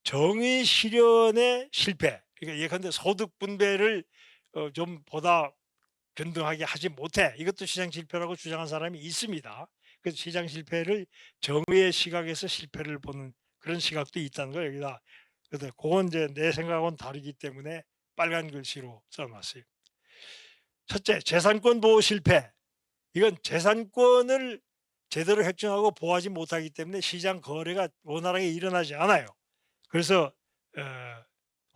정의 실현의 실패. 그러니까 예컨대 소득 분배를 좀 보다 균등하게 하지 못해. 이것도 시장 실패라고 주장한 사람이 있습니다. 그래서 시장 실패를 정의의 시각에서 실패를 보는 그런 시각도 있다는 걸 여기다. 그래서 그건 이제 내 생각은 다르기 때문에 빨간 글씨로 써놨어요. 첫째, 재산권 보호 실패. 이건 재산권을 제대로 획정하고 보호하지 못하기 때문에 시장 거래가 원활하게 일어나지 않아요. 그래서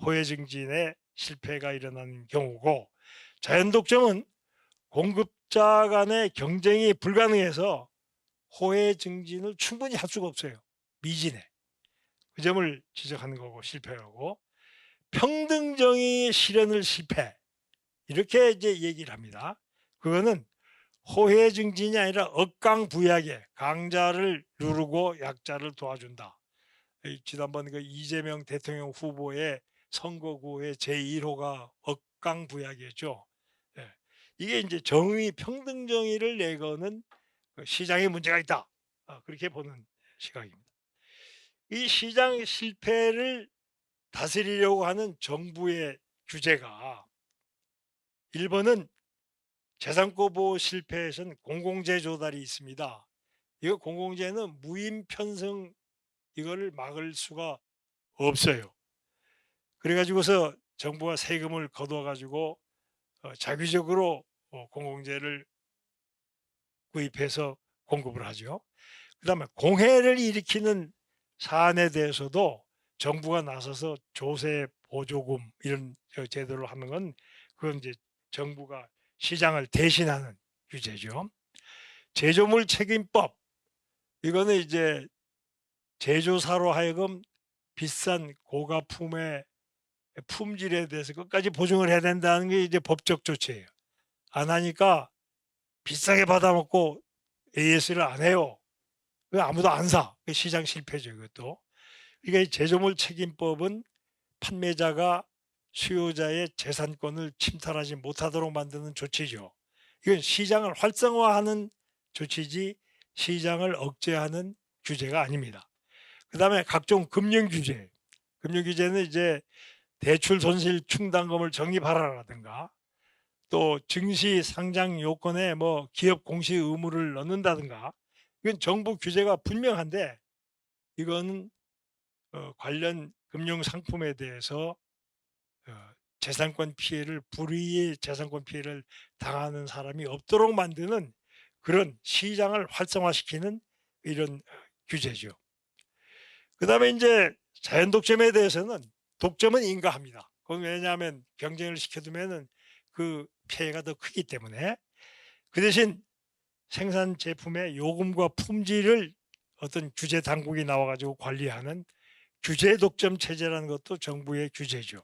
호혜 증진의 실패가 일어나는 경우고, 자연 독점은 공급자 간의 경쟁이 불가능해서 호혜 증진을 충분히 할 수가 없어요. 미진해. 그 점을 지적하는 거고 실패하고, 평등정의 실현을 실패. 이렇게 이제 얘기를 합니다. 그거는 호혜 증진이 아니라 억강부약에 강자를 누르고 약자를 도와준다. 지난번 그 이재명 대통령 후보의 선거구의 제1호가 억강부약이었죠. 예. 이게 이제 정의, 평등정의를 내거는 시장에 문제가 있다. 그렇게 보는 시각입니다. 이 시장 실패를 다스리려고 하는 정부의 규제가, 1번은 재산권 보호 실패에서는 공공재 조달이 있습니다. 이거 공공재는 무임 편성, 이거를 막을 수가 없어요. 그래가지고서 정부가 세금을 거둬가지고 자기적으로 공공재를 구입해서 공급을 하죠. 그 다음에 공해를 일으키는 사안에 대해서도 정부가 나서서 조세 보조금 이런 제도를 하는 건, 그건 이제 정부가 시장을 대신하는 규제죠. 제조물 책임법, 이거는 이제 제조사로 하여금 비싼 고가품의 품질에 대해서 끝까지 보증을 해야 된다는 게 이제 법적 조치예요. 안 하니까 비싸게 받아먹고 AS를 안 해요. 아무도 안 사. 시장 실패죠, 이것도. 그러니까 이 제조물 책임법은 판매자가 수요자의 재산권을 침탈하지 못하도록 만드는 조치죠. 이건 시장을 활성화하는 조치지 시장을 억제하는 규제가 아닙니다. 그 다음에 각종 금융 규제. 금융 규제는 이제 대출 손실 충당금을 적립하라라든가, 또 증시 상장 요건에 뭐 기업 공시 의무를 넣는다든가 이건 정부 규제가 분명한데 이거는 관련 금융 상품에 대해서 재산권 피해를 불이의 재산권 피해를 당하는 사람이 없도록 만드는 그런 시장을 활성화시키는 이런 규제죠. 그다음에 인제 자연 독점에 대해서는 독점은 인가합니다. 그건 왜냐하면 경쟁을 시켜두면은 그 피해가 더 크기 때문에. 그 대신 생산 제품의 요금과 품질을 어떤 규제 당국이 나와 가지고 관리하는 규제 독점 체제라는 것도 정부의 규제죠.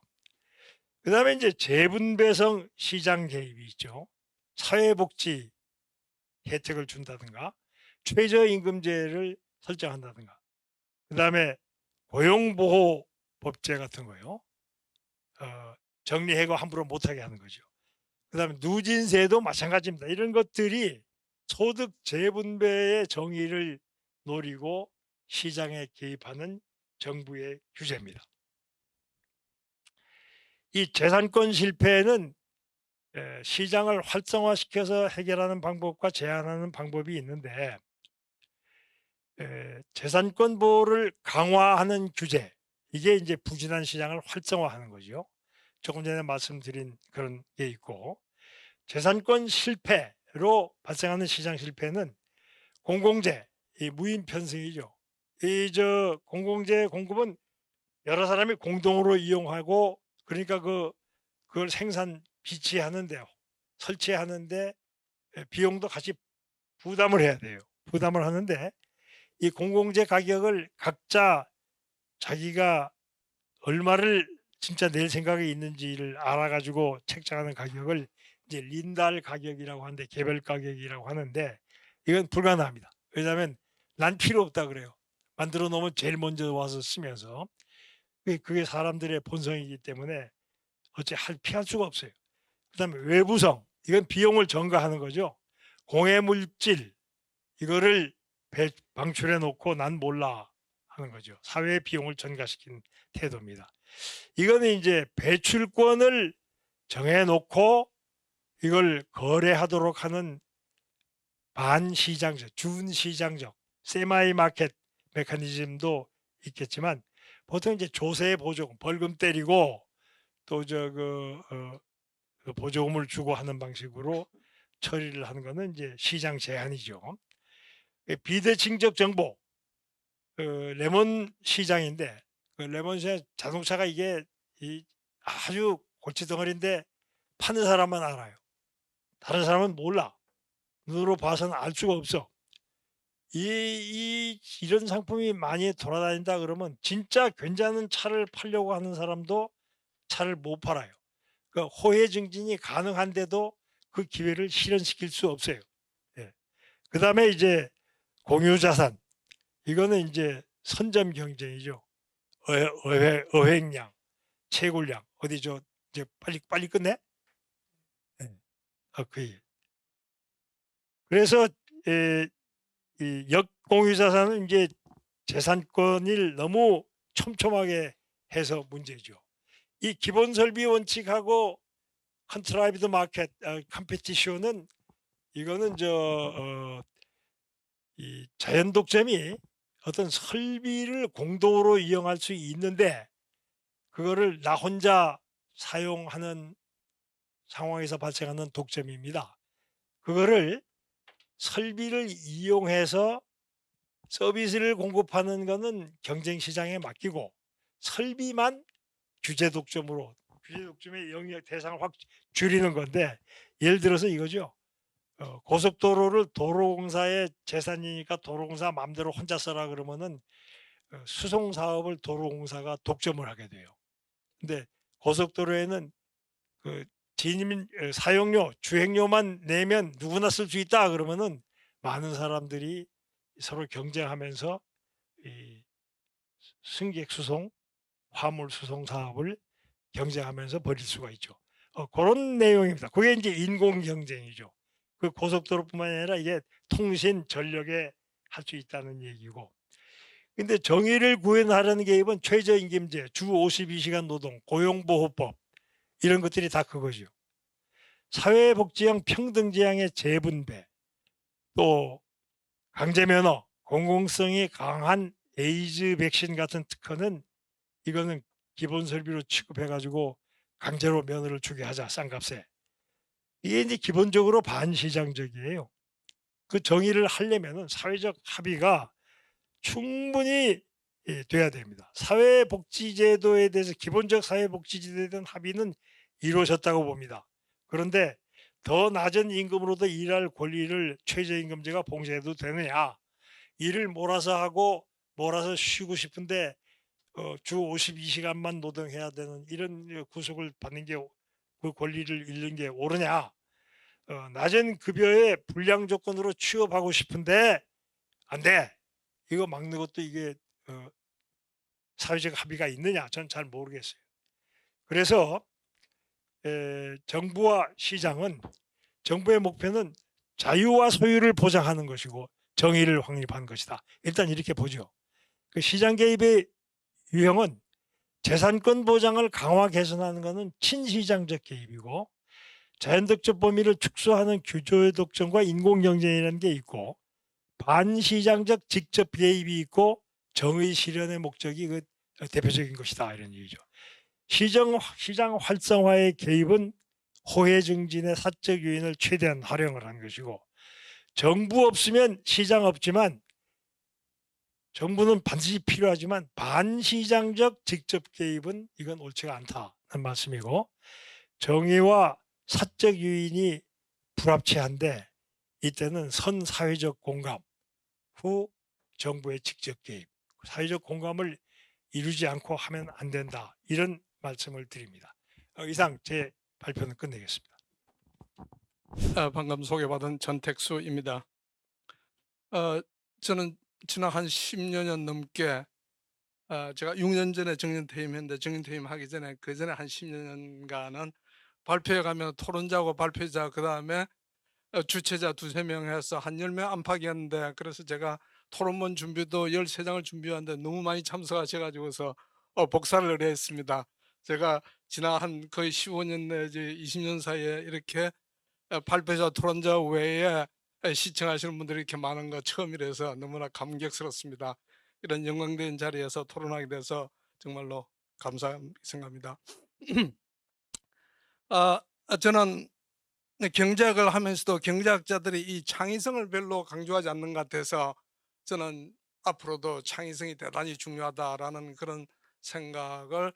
그다음에 인제 재분배성 시장 개입이 있죠. 사회복지 혜택을 준다든가 최저임금제를 설정한다든가 그다음에 고용보호법제 같은 거요. 정리해고 함부로 못하게 하는 거죠. 그다음에 누진세도 마찬가지입니다. 이런 것들이 소득 재분배의 정의를 노리고 시장에 개입하는 정부의 규제입니다. 이 재산권 실패는 시장을 활성화시켜서 해결하는 방법과 제한하는 방법이 있는데 재산권 보호를 강화하는 규제 이게 이제 부진한 시장을 활성화하는 거죠. 조금 전에 말씀드린 그런 게 있고 재산권 실패로 발생하는 시장 실패는 공공재, 이 무인 편승이죠. 이 공공재 공급은 여러 사람이 공동으로 이용하고 그러니까 그걸 생산 비치하는데 설치하는데 비용도 같이 부담을 해야 돼요. 부담을 하는데 이 공공재 가격을 각자 자기가 얼마를 진짜 낼 생각이 있는지를 알아가지고 책정하는 가격을 이제 린달 가격이라고 하는데 개별 가격이라고 하는데 이건 불가능합니다. 왜냐하면 난 필요 없다 그래요. 만들어 놓으면 제일 먼저 와서 쓰면서 그게 사람들의 본성이기 때문에 어찌 피할 수가 없어요. 그다음에 외부성 이건 비용을 전가하는 거죠. 공해 물질 이거를 방출해 놓고 난 몰라 하는 거죠. 사회의 비용을 전가시킨 태도입니다. 이거는 이제 배출권을 정해 놓고 이걸 거래하도록 하는 반시장적, 준시장적 세마이 마켓 메커니즘도 있겠지만 보통 이제 조세 보조금 벌금 때리고 또 그 보조금을 주고 하는 방식으로 처리를 하는 거는 이제 시장 제한이죠. 비대칭적 정보 레몬 시장인데 그 레몬 시장 자동차가 이게 아주 골칫덩어리인데 파는 사람만 알아요. 다른 사람은 몰라. 눈으로 봐서는 알 수가 없어. 이런 상품이 많이 돌아다닌다 그러면 진짜 괜찮은 차를 팔려고 하는 사람도 차를 못 팔아요. 그 호혜 증진이 가능한데도 그 기회를 실현시킬 수 없어요. 예. 그다음에 이제 공유 자산 이거는 이제 선점 경쟁이죠. 어획량, 채굴량 어디 이제 빨리 끝내? 예. 그 그래서 이 역공유 자산은 이제 재산권을 너무 촘촘하게 해서 문제죠. 이 기본 설비 원칙하고 컨트라이브드 마켓 컴페티션은 이거는 이 자연 독점이 어떤 설비를 공동으로 이용할 수 있는데 그거를 나 혼자 사용하는 상황에서 발생하는 독점입니다. 그거를 설비를 이용해서 서비스를 공급하는 거는 경쟁 시장에 맡기고 설비만 규제 독점으로 규제 독점의 영역 대상을 확 줄이는 건데 예를 들어서 이거죠. 고속도로를 도로공사의 재산이니까 도로공사 마음대로 혼자 써라 그러면은 수송 사업을 도로공사가 독점을 하게 돼요. 근데 고속도로에는 그 진입 사용료, 주행료만 내면 누구나 쓸 수 있다 그러면은 많은 사람들이 서로 경쟁하면서 이 승객 수송, 화물 수송 사업을 경쟁하면서 벌일 수가 있죠. 그런 내용입니다. 그게 이제 인공 경쟁이죠. 그 고속도로뿐만 아니라 이게 통신, 전력에 할 수 있다는 얘기고. 근데 정의를 구현하려는 개입은 최저임금제, 주 52시간 노동, 고용보호법 이런 것들이 다 그거죠. 사회복지형 평등지향의 재분배, 또 강제면허, 공공성이 강한 에이즈 백신 같은 특허는 이거는 기본 설비로 취급해 가지고 강제로 면허를 주게 하자, 싼 값에. 이게 이제 기본적으로 반시장적이에요. 그 정의를 하려면은 사회적 합의가 충분히 돼야 됩니다. 사회복지제도에 대해서 기본적 사회복지제도에 대한 합의는 이루어졌다고 봅니다. 그런데 더 낮은 임금으로도 일할 권리를 최저임금제가 봉쇄해도 되느냐? 일을 몰아서 하고 몰아서 쉬고 싶은데 주 52시간만 노동해야 되는 이런 구속을 받는 게 그 권리를 잃는 게 옳으냐? 낮은 급여에 불량 조건으로 취업하고 싶은데 안 돼. 이거 막는 것도 이게 어 사회적 합의가 있느냐? 저는 잘 모르겠어요. 그래서 정부와 시장은 정부의 목표는 자유와 소유를 보장하는 것이고 정의를 확립하는 것이다. 일단 이렇게 보죠. 그 시장 개입의 유형은 재산권 보장을 강화 개선하는 것은 친시장적 개입이고 자연덕적 범위를 축소하는 규조의 독점과 인공경쟁이라는 게 있고 반시장적 직접 개입이 있고 정의 실현의 목적이 그 대표적인 것이다 이런 얘기죠. 시장 활성화의 개입은 호혜 증진의 사적 요인을 최대한 활용을 하는 것이고 정부 없으면 시장 없지만 정부는 반드시 필요하지만 반시장적 직접 개입은 이건 옳지가 않다는 말씀이고 정의와 사적 요인이 불합치한데 이때는 선사회적 공감 후 정부의 직접 개입 사회적 공감을 이루지 않고 하면 안 된다 이런 말씀을 드립니다. 이상 제 발표는 끝내겠습니다. 방금 소개받은 전택수입니다. 저는 지난 한 10여 년 넘게 제가 6년 전에 정년퇴임했는데 정년퇴임하기 전에 그 전에 한 10여 년간은 발표회 가면 토론자고 발표자 그다음에 주최자 두세 명 해서 한 10명 안팎이었는데 그래서 제가 토론문 준비도 13장을 준비하는데 너무 많이 참석하셔 가지고서 복사를 의뢰했습니다. 제가 지난 한 거의 15년 내지 20년 사이에 이렇게 발표자 토론자 외에 시청하시는 분들이 이렇게 많은 거 처음이라서 너무나 감격스럽습니다. 이런 영광된 자리에서 토론하게 돼서 정말로 감사하게 생각합니다. 저는 경제학을 하면서도 경제학자들이 이 창의성을 별로 강조하지 않는 것 같아서 저는 앞으로도 창의성이 대단히 중요하다라는 그런 생각을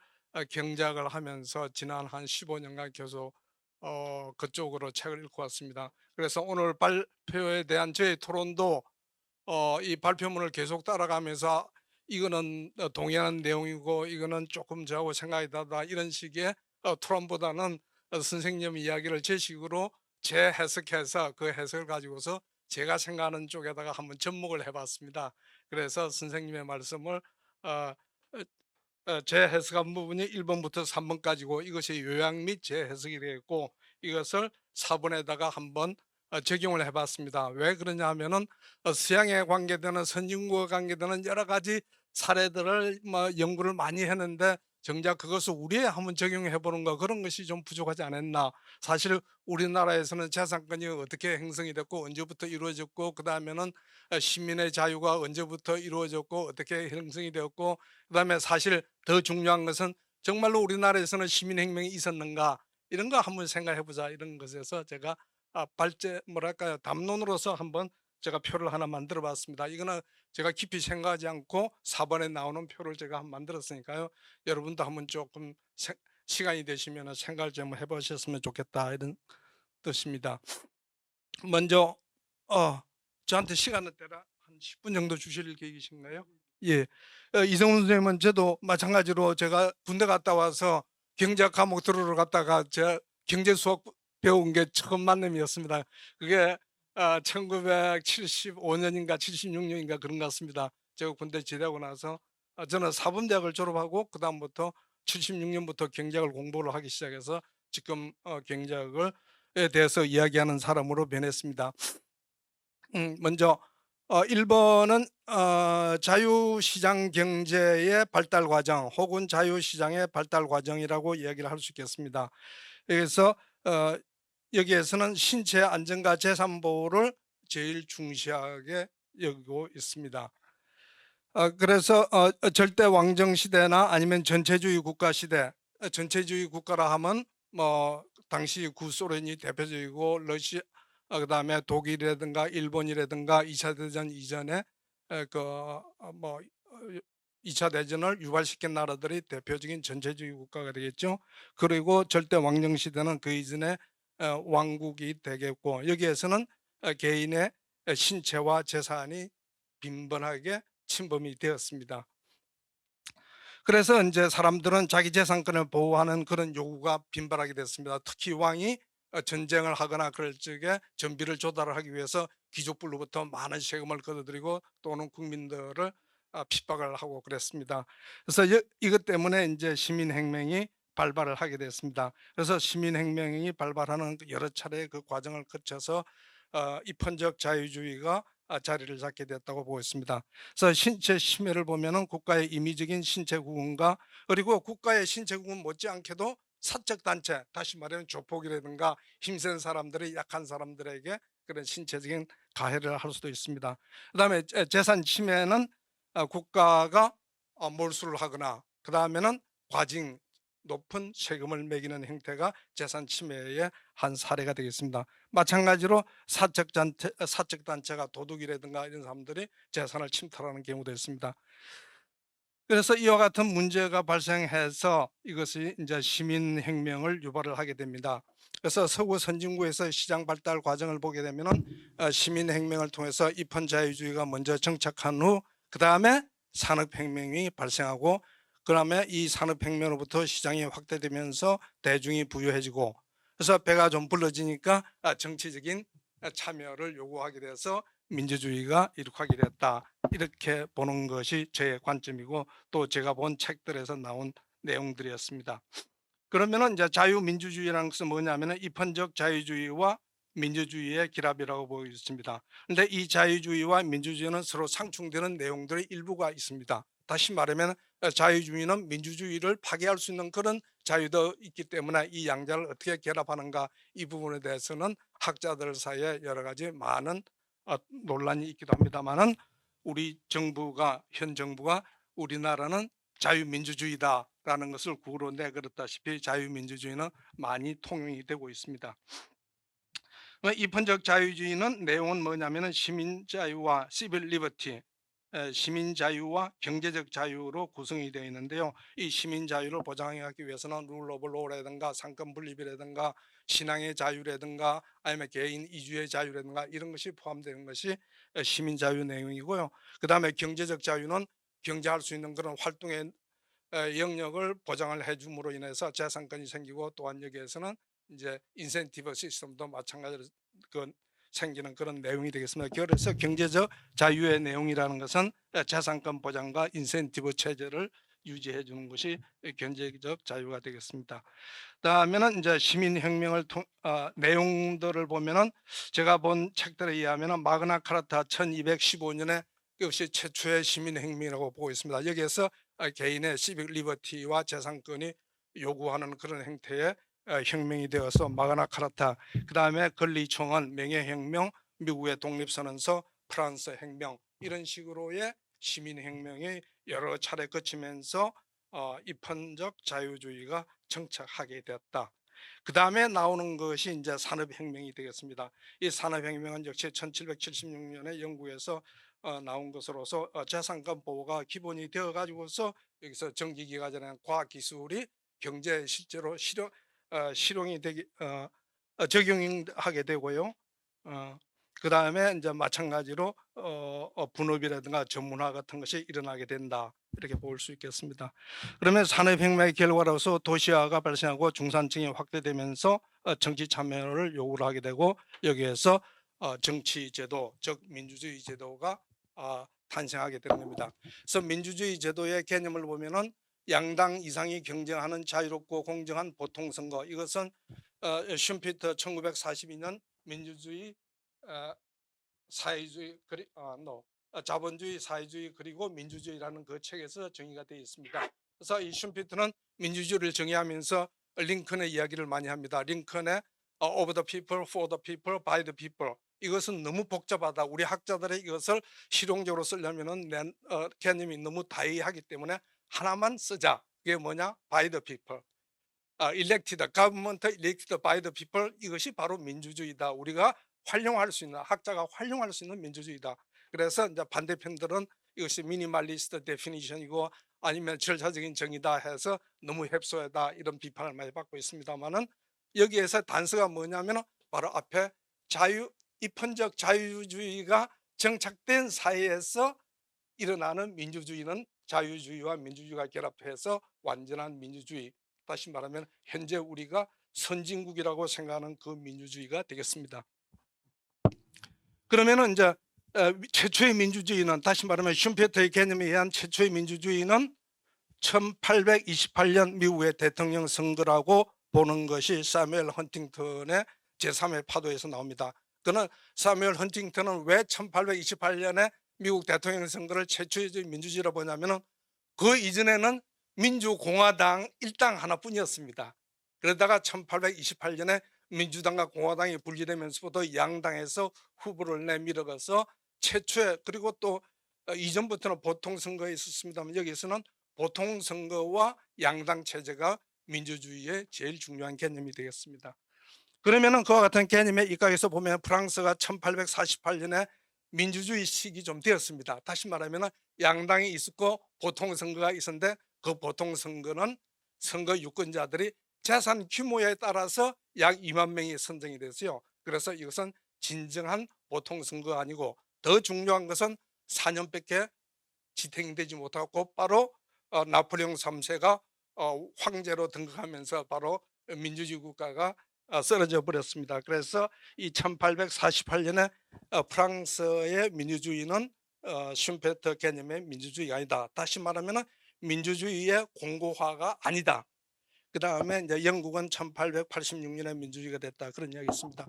경제학을 하면서 지난 한 15년간 계속 그쪽으로 책을 읽고 왔습니다. 그래서 오늘 발표에 대한 저의 토론도 이 발표문을 계속 따라가면서 이거는 동의하는 내용이고 이거는 조금 저하고 생각이 다르다 이런 식의 토론보다는 선생님 이야기를 제 식으로 재해석해서 그 해석을 가지고서 제가 생각하는 쪽에다가 한번 접목을 해봤습니다. 그래서 선생님의 말씀을 어, 재해석한 부분이 1번부터 3번까지고 이것이 요약 및 재해석이 되겠고 이것을 4번에다가 한번 적용을 해봤습니다. 왜 그러냐 하면은 서양에 관계되는 선진국과 관계되는 여러 가지 사례들을 연구를 많이 했는데 정작 그것을 우리에 한번 적용해 보는 거 그런 것이 좀 부족하지 않았나. 사실 우리나라에서는 재산권이 어떻게 형성이 됐고 언제부터 이루어졌고 그 다음에는 시민의 자유가 언제부터 이루어졌고 어떻게 형성이 되었고 그 다음에 사실 더 중요한 것은 정말로 우리나라에서는 시민혁명이 있었는가 이런 거 한번 생각해 보자 이런 것에서 제가 뭐랄까요 담론으로서 한번 제가 표를 하나 만들어 봤습니다. 이거는 제가 깊이 생각하지 않고 4번에 나오는 표를 제가 한번 만들었으니까요. 여러분도 한번 조금 시간이 되시면 생각을 좀 해보셨으면 좋겠다 이런 뜻입니다. 먼저 저한테 시간을 때라 한 10분 정도 주실 계획이신가요? 예. 이성훈 선생님은 저도 마찬가지로 제가 군대 갔다 와서 경제학 과목 들으러 갔다가 제 경제 수학 배운 게 처음 만남이었습니다. 그게 1975년인가 76년인가 그런 것 같습니다. 제가 군대 제대하고 나서 저는 사범대학을 졸업하고 그 다음부터 76년부터 경제학을 공부를 하기 시작해서 지금 경제학에 대해서 이야기하는 사람으로 변했습니다. 먼저 1번은 자유시장 경제의 발달 과정 혹은 자유시장의 발달 과정이라고 이야기를 할 수 있겠습니다. 그래서 여기에서는 신체 안전과 재산 보호를 제일 중시하게 여기고 있습니다. 그래서 절대 왕정 시대나 아니면 전체주의 국가 시대, 전체주의 국가라 하면 뭐 당시 구소련이 대표적이고 러시아, 그다음에 독일이라든가 일본이라든가 2차 대전 이전에 그뭐 2차 대전을 유발시킨 나라들이 대표적인 전체주의 국가가 되겠죠. 그리고 절대 왕정 시대는 그 이전에 왕국이 되겠고, 여기에서는 개인의 신체와 재산이 빈번하게 침범이 되었습니다. 그래서 이제 사람들은 자기 재산권을 보호하는 그런 요구가 빈번하게 됐습니다. 특히 왕이 전쟁을 하거나 그럴 적에 전비를 조달을 하기 위해서 귀족들로부터 많은 세금을 걷어들이고 또는 국민들을 핍박을 하고 그랬습니다. 그래서 이것 때문에 이제 시민혁명이 발발을 하게 됐습니다. 그래서 시민혁명이 발발하는 여러 차례의 그 과정을 거쳐서 입헌적 자유주의가 자리를 잡게 됐다고 보고 있습니다. 그래서 신체 심해를 보면은 국가의 임의적인 신체 구분과, 그리고 국가의 신체 구분 못지않게도 사적 단체, 다시 말하면 조폭이라든가 힘센 사람들이 약한 사람들에게 그런 신체적인 가해를 할 수도 있습니다. 그다음에 재산 침해는 국가가 몰수를 하거나, 그 다음에는 과징, 높은 세금을 매기는 행태가 재산 침해의 한 사례가 되겠습니다. 마찬가지로 사적 단체가 도둑이라든가 이런 사람들이 재산을 침탈하는 경우도 있습니다. 그래서 이와 같은 문제가 발생해서 이것이 이제 시민혁명을 유발을 하게 됩니다. 그래서 서구 선진국에서 시장 발달 과정을 보게 되면은 시민혁명을 통해서 입헌자유주의가 먼저 정착한 후, 그 다음에 산업혁명이 발생하고, 그 다음에 이 산업혁명으로부터 시장이 확대되면서 대중이 부유해지고, 그래서 배가 좀 불러지니까 정치적인 참여를 요구하게 돼서 민주주의가 이룩하게 됐다, 이렇게 보는 것이 제 관점이고 또 제가 본 책들에서 나온 내용들이었습니다. 그러면은 이제 자유민주주의라는 것은 뭐냐면은 입헌적 자유주의와 민주주의의 결합이라고 보고 있습니다. 그런데 이 자유주의와 민주주의는 서로 상충되는 내용들의 일부가 있습니다. 다시 말하면 자유주의는 민주주의를 파괴할 수 있는 그런 자유도 있기 때문에 이 양자를 어떻게 결합하는가, 이 부분에 대해서는 학자들 사이에 여러 가지 많은 논란이 있기도 합니다만은, 우리 정부가, 현 정부가 우리나라는 자유민주주의다라는 것을 구로 내걸었다시피 자유민주주의는 많이 통용이 되고 있습니다. 입헌적 자유주의는 내용은 뭐냐면은 시민자유와 시빌 리버티, 시민자유와 경제적 자유로 구성이 되어 있는데요. 이 시민자유를 보장하기 위해서는 룰 오브 로라든가 상권 분립이라든가 신앙의 자유라든가 아니면 개인 이주의 자유라든가 이런 것이 포함되는 것이 시민자유 내용이고요. 그 다음에 경제적 자유는 경제할 수 있는 그런 활동의 영역을 보장을 해줌으로 인해서 재산권이 생기고, 또한 여기에서는 이제 인센티브 시스템도 마찬가지로 생기는 그런 내용이 되겠습니다. 그래서 경제적 자유의 내용이라는 것은 재산권 보장과 인센티브 체제를 유지해 주는 것이 경제적 자유가 되겠습니다. 그다음에는 이제 시민혁명을 내용들을 보면은 제가 본 책들에 의하면은 마그나 카르타 1215년에 그것이 최초의 시민혁명이라고 보고 있습니다. 여기에서 개인의 시빅 리버티와 재산권이 요구하는 그런 행태의 혁명이 되어서 마그나 카르타, 그 다음에 건리청원, 명예혁명, 미국의 독립선언서, 프랑스 혁명, 이런 식으로의 시민혁명이 여러 차례 거치면서 입헌적 자유주의가 정착하게 되었다. 그 다음에 나오는 것이 이제 산업혁명이 되겠습니다. 이 산업혁명은 역시 1776년에 영국에서 나온 것으로서 재산권 보호가 기본이 되어 가지고서 여기서 전기기가 전에 과학기술이 경제에 실제로 실용이 되기 적용하게 되고요. 그 다음에 이제 마찬가지로 분업이라든가 전문화 같은 것이 일어나게 된다, 이렇게 볼 수 있겠습니다. 그러면 산업혁명의 결과로서 도시화가 발생하고 중산층이 확대되면서 정치 참여를 요구를 하게 되고, 여기에서 정치제도, 즉 민주주의 제도가 탄생하게 되는 겁니다. 그래서 민주주의 제도의 개념을 보면은 양당 이상이 경쟁하는 자유롭고 공정한 보통선거, 이것은 슈피터 1942년 민주주의, 사회주의, 자본주의, 사회주의 그리고 민주주의라는 그 책에서 정의가 되어 있습니다. 그래서 이 슈피터는 민주주의를 정의하면서 링컨의 이야기를 많이 합니다. 링컨의 of the people, for the people, by the people. 이것은 너무 복잡하다. 우리 학자들이 이것을 실용적으로 쓰려면은 개념이 너무 다이하기 때문에 하나만 쓰자. 그게 뭐냐? by the people. elected, government elected by the people. 이것이 바로 민주주의다. 우리가 활용할 수 있는, 학자가 활용할 수 있는 민주주의다. 그래서 이제 반대편들은 이것이 미니멀리스트 데피니션이고 아니면 절차적인 정의다 해서 너무 협소하다 이런 비판을 많이 받고 있습니다만은, 여기에서 단서가 뭐냐면 바로 앞에 입헌적 자유주의가 정착된 사회에서 일어나는 민주주의는 자유주의와 민주주의가 결합해서 완전한 민주주의, 다시 말하면 현재 우리가 선진국이라고 생각하는 그 민주주의가 되겠습니다. 그러면은 이제 최초의 민주주의는, 다시 말하면 슈페터의 개념에 의한 최초의 민주주의는 1828년 미국의 대통령 선거라고 보는 것이 사뮤엘 헌팅턴의 제3의 파도에서 나옵니다. 그는 사뮤엘 헌팅턴은 왜 1828년에 미국 대통령 선거를 최초의 민주주의라고 보냐면은 그 이전에는 민주공화당 일당 하나뿐이었습니다. 그러다가 1828년에 민주당과 공화당이 분리되면서부터 양당에서 후보를 내밀어가서 최초의, 그리고 또 이전부터는 보통선거에 있었습니다만 여기서는 보통선거와 양당 체제가 민주주의의 제일 중요한 개념이 되겠습니다. 그러면은 그와 같은 개념에 입각해서 보면 프랑스가 1848년에 민주주의 시기 좀 되었습니다. 다시 말하면 양당이 있었고 보통선거가 있었는데 그 보통선거는 선거 유권자들이 재산 규모에 따라서 약 2만 명이 선정이 됐어요. 그래서 이것은 진정한 보통선거가 아니고, 더 중요한 것은 4년밖에 지탱되지 못하고 곧바로 나폴레옹 3세가 황제로 등극하면서 바로 민주주의 국가가 쓰러져 버렸습니다. 그래서 이 1848년에 프랑스의 민주주의는 슈페터 개념의 민주주의가 아니다. 다시 말하면 민주주의의 공고화가 아니다. 그 다음에 이제 영국은 1886년에 민주주의가 됐다, 그런 이야기 있습니다.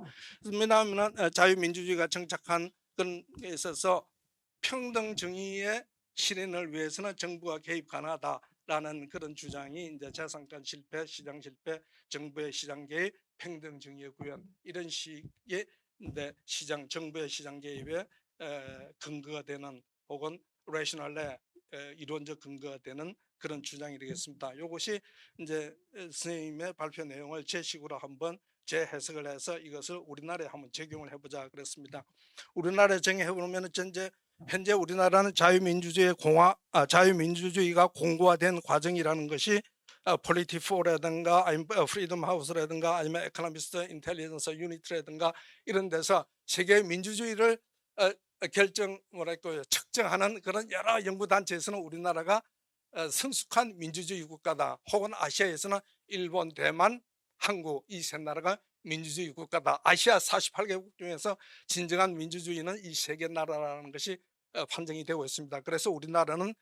왜냐하면 자유민주주의가 정착한 그런 데 있어서 평등 정의의 실현을 위해서는 정부가 개입 가능하다라는 그런 주장이 이제 재산권 실패, 시장 실패, 정부의 시장 개입, 평등 정의의 구현, 이런 식의 정부의 시장 개입에 근거가 되는, 혹은 레셔널에 이론적 근거가 되는 그런 주장이 되겠습니다. 이것이 이제 선생님의 발표 내용을 제 식으로 한번 재해석을 해서 이것을 우리나라에 한번 적용을 해보자 그랬습니다. 우리나라에 정의해 보면 현재 우리나라는 자유민주주의가 공고화된 과정이라는 것이 폴리티포라든가 아니면 프리덤 하우스라든가 아니면 에코노미스트 인텔리전스 유니트라든가 이런 데서 세계 민주주의를 측정하는 그런 여러 연구 단체에서는 우리나라가 성숙한 민주주의 국가다, 혹은 아시아에서는 일본, 대만, 한국 이 세 나라가 민주주의 국가다, 아시아 48개국 중에서 진정한 민주주의는 이 세 개 나라라는 것이 판정이 되고 있습니다. 그래서 우리나라는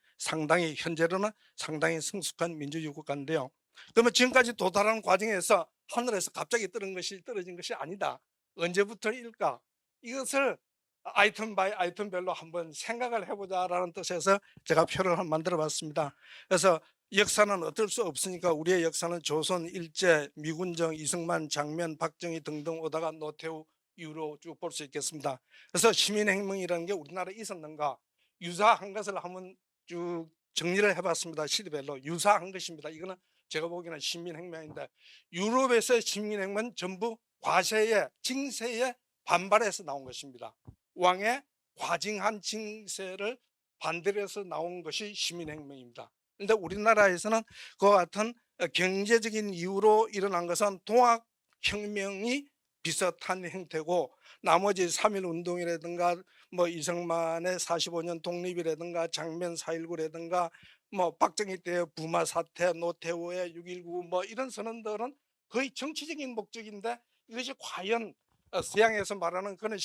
현재로는 상당히 성숙한 민주주의 국가인데요. 그러면 지금까지 도달하는 과정에서 하늘에서 갑자기 떨어진 것이 아니다. 언제부터일까? 이것을 아이템 바이 아이템별로 한번 생각을 해보자라는 뜻에서 제가 표를 한번 만들어 봤습니다. 그래서 역사는 어쩔 수 없으니까 우리의 역사는 조선, 일제, 미군정, 이승만, 장면, 박정희 등등 오다가 노태우 이후로 쭉 볼 수 있겠습니다. 그래서 시민혁명이라는 게 우리나라에 있었는가, 유사한 것을 한번 쭉 정리를 해봤습니다. 시대별로 유사한 것입니다. 이거는 제가 보기에는 시민혁명인데, 유럽에서의 시민혁명은 전부 과세의 징세에 반발해서 나온 것입니다. 왕의 과징한 징세를 반대로 해서 나온 것이 시민혁명입니다. 그런데 우리나라에서는 그와 같은 경제적인 이유로 일어난 것은 동학혁명이 비슷한 형태고, 나머지 3.1운동이라든가 뭐 이승만의 45년 독립이라든가 장면 4.19라든가 뭐 박정희 때의 부마 사태, 노태우의 6.19 뭐 이런 선언들은 거의 정치적인 목적인데, 이것이 과연 서양에서 말하는 그런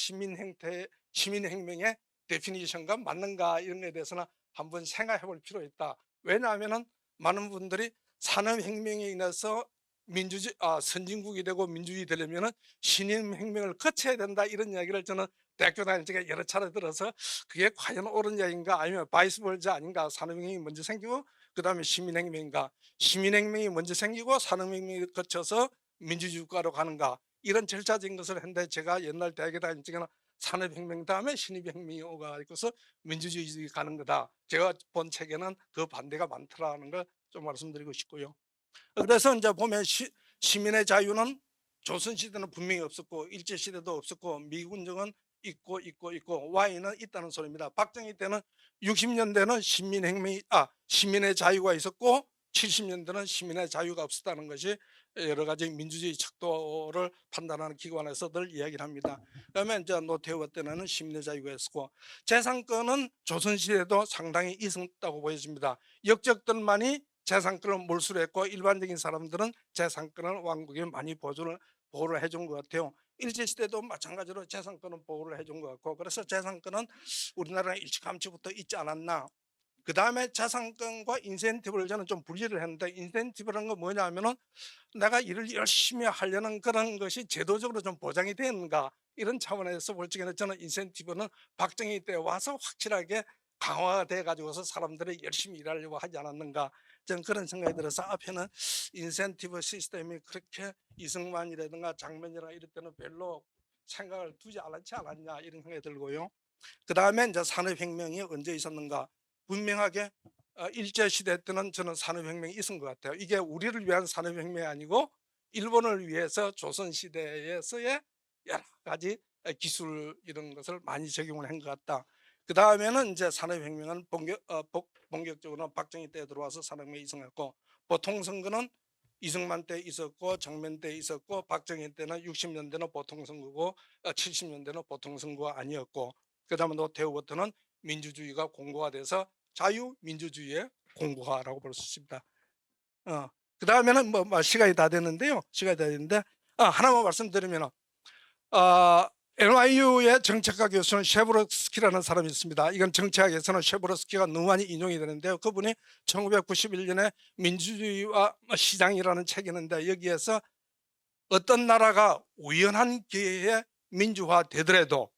시민혁명의 데피니션과 맞는가, 이런 것에 대해서는 한번 생각해 볼 필요가 있다. 왜냐하면 많은 분들이 산업혁명에 인해서 선진국이 되고 민주주의 되려면 신임혁명을 거쳐야 된다, 이런 이야기를 저는 대학교 다닐 적에 여러 차례 들어서 그게 과연 옳은 이야기인가, 아니면 바이스 벌자 아닌가, 산업혁명이 먼저 생기고 그 다음에 시민혁명인가, 시민혁명이 먼저 생기고 산업혁명이 거쳐서 민주주의 국가로 가는가, 이런 절차적인 것을 했는데 제가 옛날 대학에 다닐 적에는 산업혁명 다음에 신입혁명이 오가지고서 민주주의 가는 거다. 제가 본 책에는 그 반대가 많더라는 걸 좀 말씀드리고 싶고요. 그래서 이제 보면 시민의 자유는 조선시대는 분명히 없었고 일제시대도 없었고 미군정은 있고 Y는 있다는 소리입니다. 박정희 때는 60년대는 시민의 자유가 있었고 70년대는 시민의 자유가 없었다는 것이 여러 가지 민주주의 척도를 판단하는 기관에서 늘 이야기를 합니다. 그러면 이제 노태우 때는 시민의 자유가 있었고 재산권은 조선시대도 상당히 있었다고 보여집니다. 역적들만이 재산권을 몰수를 했고 일반적인 사람들은 재산권을 왕국에 많이 보호를 해준 것 같아요. 일제시대도 마찬가지로 재산권은 보호를 해준 것 같고 그래서 재산권은 우리나라는 일찌감치부터 있지 않았나. 그 다음에 재산권과 인센티브를 저는 좀 분리를 했는데 인센티브라는 건 뭐냐 하면은 내가 일을 열심히 하려는 그런 것이 제도적으로 좀 보장이 되는가 이런 차원에서 볼 적에는 저는 인센티브는 박정희 때 와서 확실하게 강화가 돼 가지고서 사람들이 열심히 일하려고 하지 않았는가 저는 그런 생각이 들어서 앞에는 인센티브 시스템이 그렇게 이승만이라든가 장면이나 이럴 때는 별로 생각을 두지 않았냐 이런 생각이 들고요. 그 다음에 이제 산업혁명이 언제 있었는가 분명하게 일제시대 때는 저는 산업혁명이 있은 것 같아요. 이게 우리를 위한 산업혁명이 아니고 일본을 위해서 조선시대에서의 여러 가지 기술 이런 것을 많이 적용을 한 것 같다. 그 다음에는 이제 산업혁명은 본격적으로 박정희 때 들어와서 산업혁명이 있었고 보통선거는 이승만 때 있었고 정면 때 있었고 박정희 때는 60년대는 보통선거고 70년대는 보통선거가 아니었고 그 다음에 노태우부터는 민주주의가 공고화 돼서 자유민주주의의 공고화라고 볼 수 있습니다. 그 다음에는 시간이 다 됐는데요. 시간이 다 됐는데 하나만 말씀드리면 NYU의 정책학 교수는 셰브로스키라는 사람이 있습니다. 이건 정책학에서는 셰브로스키가 너무 많이 인용이 되는데요. 그분이 1991년에 민주주의와 시장이라는 책이 있는데 여기에서 어떤 나라가 우연한 기회에 민주화되더라도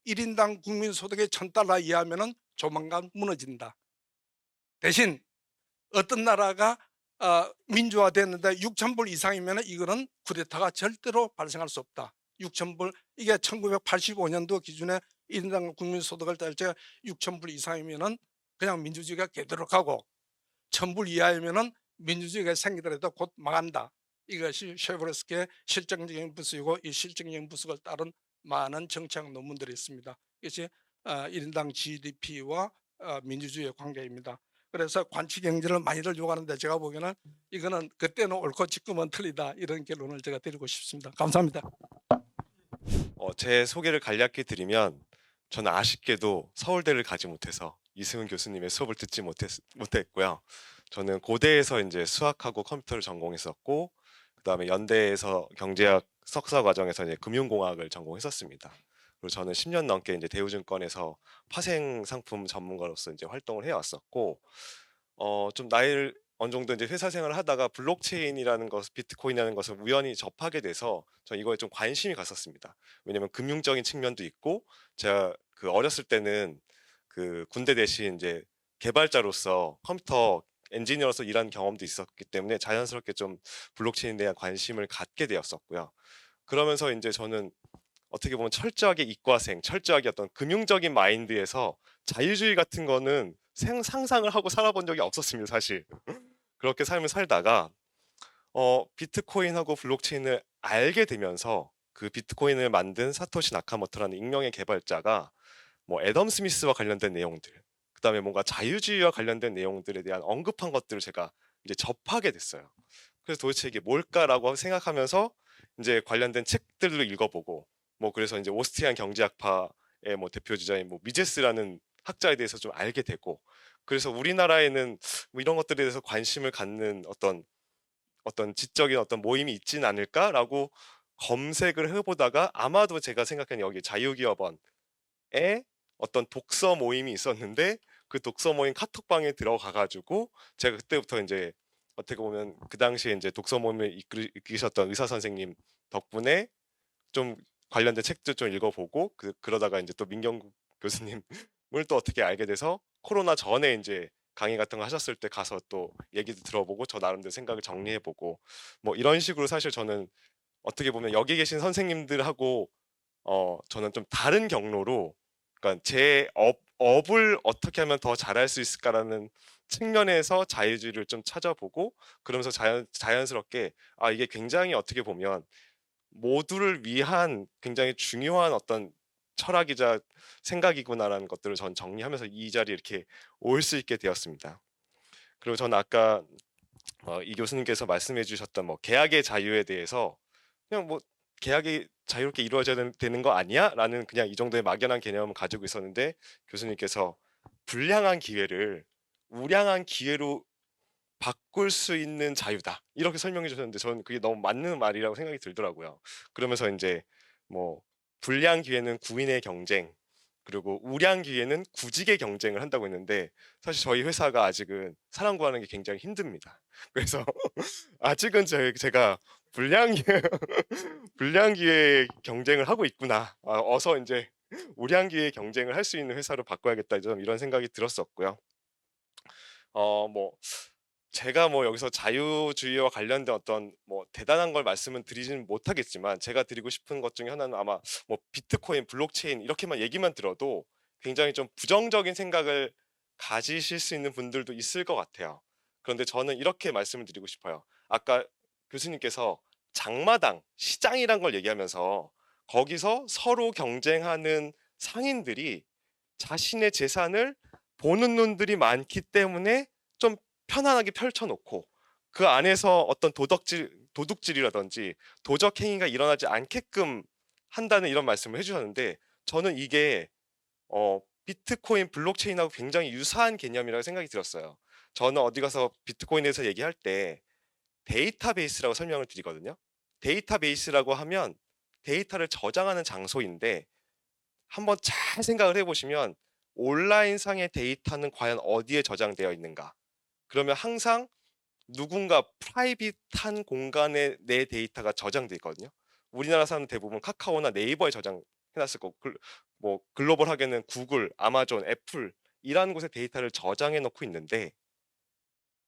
1인당 국민소득의 $1,000 이하면 조만간 무너진다. 대신 어떤 나라가 민주화됐는데 6,000불 이상이면 이거는 쿠데타가 절대로 발생할 수 없다. 6,000불 이게 1985년도 기준에 1인당 국민소득을 딸 때 6,000불 이상이면 그냥 민주주의가 되도록하고 1,000불 이하이면 민주주의가 생기더라도 곧 망한다. 이것이 셰브로스키의 실증적인 부수이고 이 실증적인 부수를 따른 많은 정치학 논문들이 있습니다. 이것이 1인당 GDP와 민주주의의 관계입니다. 그래서 관치 경제를 많이들 요구하는데 제가 보기에는 이거는 그때는 옳고 지금은 틀리다 이런 결론을 제가 드리고 싶습니다. 감사합니다. 제 소개를 간략히 드리면 저는 아쉽게도 서울대를 가지 못해서 이승훈 교수님의 수업을 듣지 못했고요. 저는 고대에서 이제 수학하고 컴퓨터를 전공했었고 그다음에 연대에서 경제학 석사 과정에서 이제 금융공학을 전공했었습니다. 그리고 저는 10년 넘게 이제 대우증권에서 파생 상품 전문가로서 이제 활동을 해왔었고 좀 나이를 어느 정도 이제 회사 생활을 하다가 블록체인이라는 것, 비트코인이라는 것을 우연히 접하게 돼서 저 이거에 좀 관심이 갔었습니다. 왜냐면 금융적인 측면도 있고 제가 그 어렸을 때는 그 군대 대신 이제 개발자로서 컴퓨터 엔지니어로서 일한 경험도 있었기 때문에 자연스럽게 좀 블록체인에 대한 관심을 갖게 되었었고요. 그러면서 이제 저는 어떻게 보면 철저하게 이과생, 철저하게 어떤 금융적인 마인드에서 자유주의 같은 거는 상상을 하고 살아본 적이 없었습니다, 사실. 그렇게 삶을 살다가 비트코인하고 블록체인을 알게 되면서 그 비트코인을 만든 사토시 나카모토라는 익명의 개발자가 뭐 애덤 스미스와 관련된 내용들, 그다음에 뭔가 자유주의와 관련된 내용들에 대한 언급한 것들을 제가 이제 접하게 됐어요. 그래서 도대체 이게 뭘까라고 생각하면서 이제 관련된 책들도 읽어보고 뭐 그래서 이제 오스트리안 경제학파의 뭐 대표 주자인 뭐 미제스라는 학자에 대해서 좀 알게 되고 그래서 우리나라에는 뭐 이런 것들에 대해서 관심을 갖는 어떤 지적인 어떤 모임이 있진 않을까라고 검색을 해보다가 아마도 제가 생각하는 여기 자유기업원에 어떤 독서 모임이 있었는데 그 독서 모임 카톡방에 들어가가지고 제가 그때부터 이제 어떻게 보면 그 당시에 이제 독서 모임을 이끄셨던 의사 선생님 덕분에 좀 관련된 책도 좀 읽어보고 그러다가 이제 또 민경국 교수님을 또 어떻게 알게 돼서 코로나 전에 이제 강의 같은 거 하셨을 때 가서 또 얘기도 들어보고 저 나름대로 생각을 정리해보고 뭐 이런 식으로 사실 저는 어떻게 보면 여기 계신 선생님들하고 저는 좀 다른 경로로, 그러니까 제 업을 어떻게 하면 더 잘할 수 있을까라는 측면에서 자유주의를 좀 찾아보고, 그러면서 자연스럽게 이게 굉장히 어떻게 보면 모두를 위한 굉장히 중요한 어떤 철학이자 생각이구나라는 것들을 전 정리하면서 이 자리에 이렇게 올 수 있게 되었습니다. 그리고 저는 아까 이 교수님께서 말씀해 주셨던 뭐 계약의 자유에 대해서 그냥 뭐 계약이 자유롭게 이루어져야 되는 거 아니야? 라는 그냥 이 정도의 막연한 개념을 가지고 있었는데, 교수님께서 불량한 기회를 우량한 기회로 바꿀 수 있는 자유다, 이렇게 설명해 주셨는데 저는 그게 너무 맞는 말이라고 생각이 들더라고요. 그러면서 이제 뭐 불량 기회는 구인의 경쟁, 그리고 우량 기회는 구직의 경쟁을 한다고 했는데, 사실 저희 회사가 아직은 사람 구하는 게 굉장히 힘듭니다. 그래서 아직은 제가 불량 기회 불량 기회 경쟁을 하고 있구나. 어서 이제 우량 기회 경쟁을 할 수 있는 회사로 바꿔야겠다, 좀 이런 생각이 들었었고요. 뭐 제가 뭐 여기서 자유주의와 관련된 어떤 뭐 대단한 걸 말씀은 드리지는 못하겠지만, 제가 드리고 싶은 것 중에 하나는 아마 뭐 비트코인, 블록체인 이렇게만 얘기만 들어도 굉장히 좀 부정적인 생각을 가지실 수 있는 분들도 있을 것 같아요. 그런데 저는 이렇게 말씀을 드리고 싶어요. 아까 교수님께서 장마당, 시장이란 걸 얘기하면서 거기서 서로 경쟁하는 상인들이 자신의 재산을 보는 눈들이 많기 때문에 좀 편안하게 펼쳐놓고, 그 안에서 어떤 도둑질이라든지 도적 행위가 일어나지 않게끔 한다는 이런 말씀을 해주셨는데, 저는 이게 비트코인, 블록체인하고 굉장히 유사한 개념이라고 생각이 들었어요. 저는 어디 가서 비트코인에서 얘기할 때 데이터베이스라고 설명을 드리거든요. 데이터베이스라고 하면 데이터를 저장하는 장소인데, 한번 잘 생각을 해보시면 온라인상의 데이터는 과연 어디에 저장되어 있는가? 그러면 항상 누군가 프라이빗한 공간에 내 데이터가 저장돼 있거든요. 우리나라 사람 대부분 카카오나 네이버에 저장해놨을 거고, 뭐 글로벌하게는 구글, 아마존, 애플 이라는 곳에 데이터를 저장해 놓고 있는데,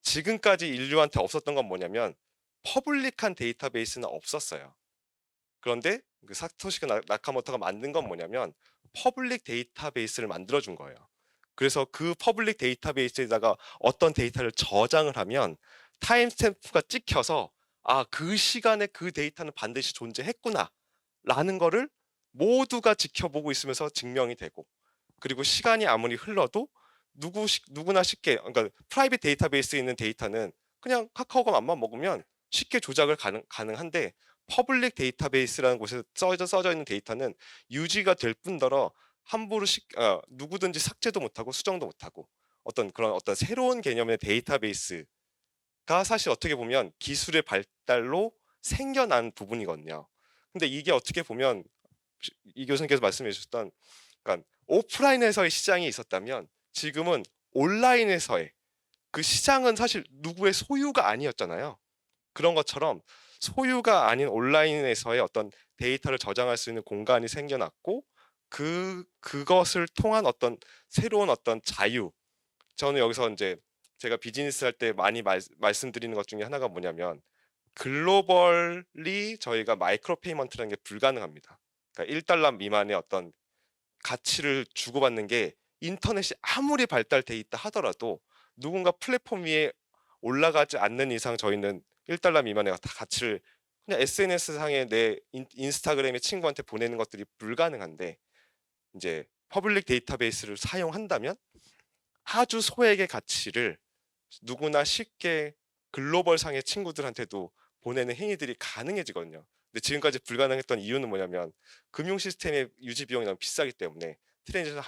지금까지 인류한테 없었던 건 뭐냐면 퍼블릭한 데이터베이스는 없었어요. 그런데 그 사토시가 나카모토가 만든 건 뭐냐면 퍼블릭 데이터베이스를 만들어 준 거예요. 그래서 그 퍼블릭 데이터베이스에다가 어떤 데이터를 저장을 하면 타임스탬프가 찍혀서 그 시간에 그 데이터는 반드시 존재했구나 라는 거를 모두가 지켜보고 있으면서 증명이 되고, 그리고 시간이 아무리 흘러도 누구나 쉽게, 그러니까 프라이빗 데이터베이스에 있는 데이터는 그냥 카카오가 맘만 먹으면 쉽게 조작을 가능한데, 퍼블릭 데이터베이스라는 곳에 써져 있는 데이터는 유지가 될 뿐더러 함부로 누구든지 삭제도 못하고 수정도 못하고, 어떤 새로운 개념의 데이터베이스가 사실 어떻게 보면 기술의 발달로 생겨난 부분이거든요. 근데 이게 어떻게 보면 이 교수님께서 말씀해 주셨던, 그러니까 오프라인에서의 시장이 있었다면 지금은 온라인에서의 그 시장은 사실 누구의 소유가 아니었잖아요. 그런 것처럼 소유가 아닌 온라인에서의 어떤 데이터를 저장할 수 있는 공간이 생겨났고, 그것을 통한 어떤 새로운 어떤 자유. 저는 여기서 이제 제가 비즈니스 할 때 많이 말씀드리는 것 중에 하나가 뭐냐면, 글로벌리 저희가 마이크로 페이먼트라는 게 불가능합니다. 그러니까 1달러 미만의 어떤 가치를 주고받는 게 인터넷이 아무리 발달돼 있다 하더라도 누군가 플랫폼 위에 올라가지 않는 이상 저희는 1달러 미만의 가치를 그냥 SNS 상에 내 인스타그램의 친구한테 보내는 것들이 불가능한데, 이제 퍼블릭 데이터베이스를 사용한다면 아주 소액의 가치를 누구나 쉽게 글로벌 상의 친구들한테도 보내는 행위들이 가능해지거든요. 근데 지금까지 불가능했던 이유는 뭐냐면 금융 시스템의 유지 비용이 너무 비싸기 때문에, 트랜지션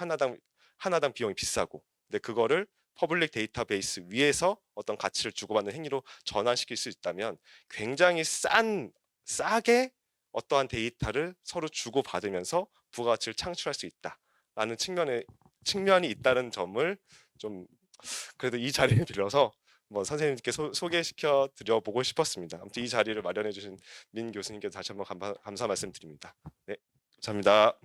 하나당 비용이 비싸고, 근데 그거를 퍼블릭 데이터베이스 위에서 어떤 가치를 주고받는 행위로 전환시킬 수 있다면 굉장히 싸게 어떠한 데이터를 서로 주고받으면서 부가가치를 창출할 수 있다라는 측면이 있다는 점을 좀, 그래도 이 자리를 빌려서 뭐 선생님께 소개시켜 드려보고 싶었습니다. 아무튼 이 자리를 마련해 주신 민 교수님께 다시 한번 감사 말씀드립니다. 네, 감사합니다.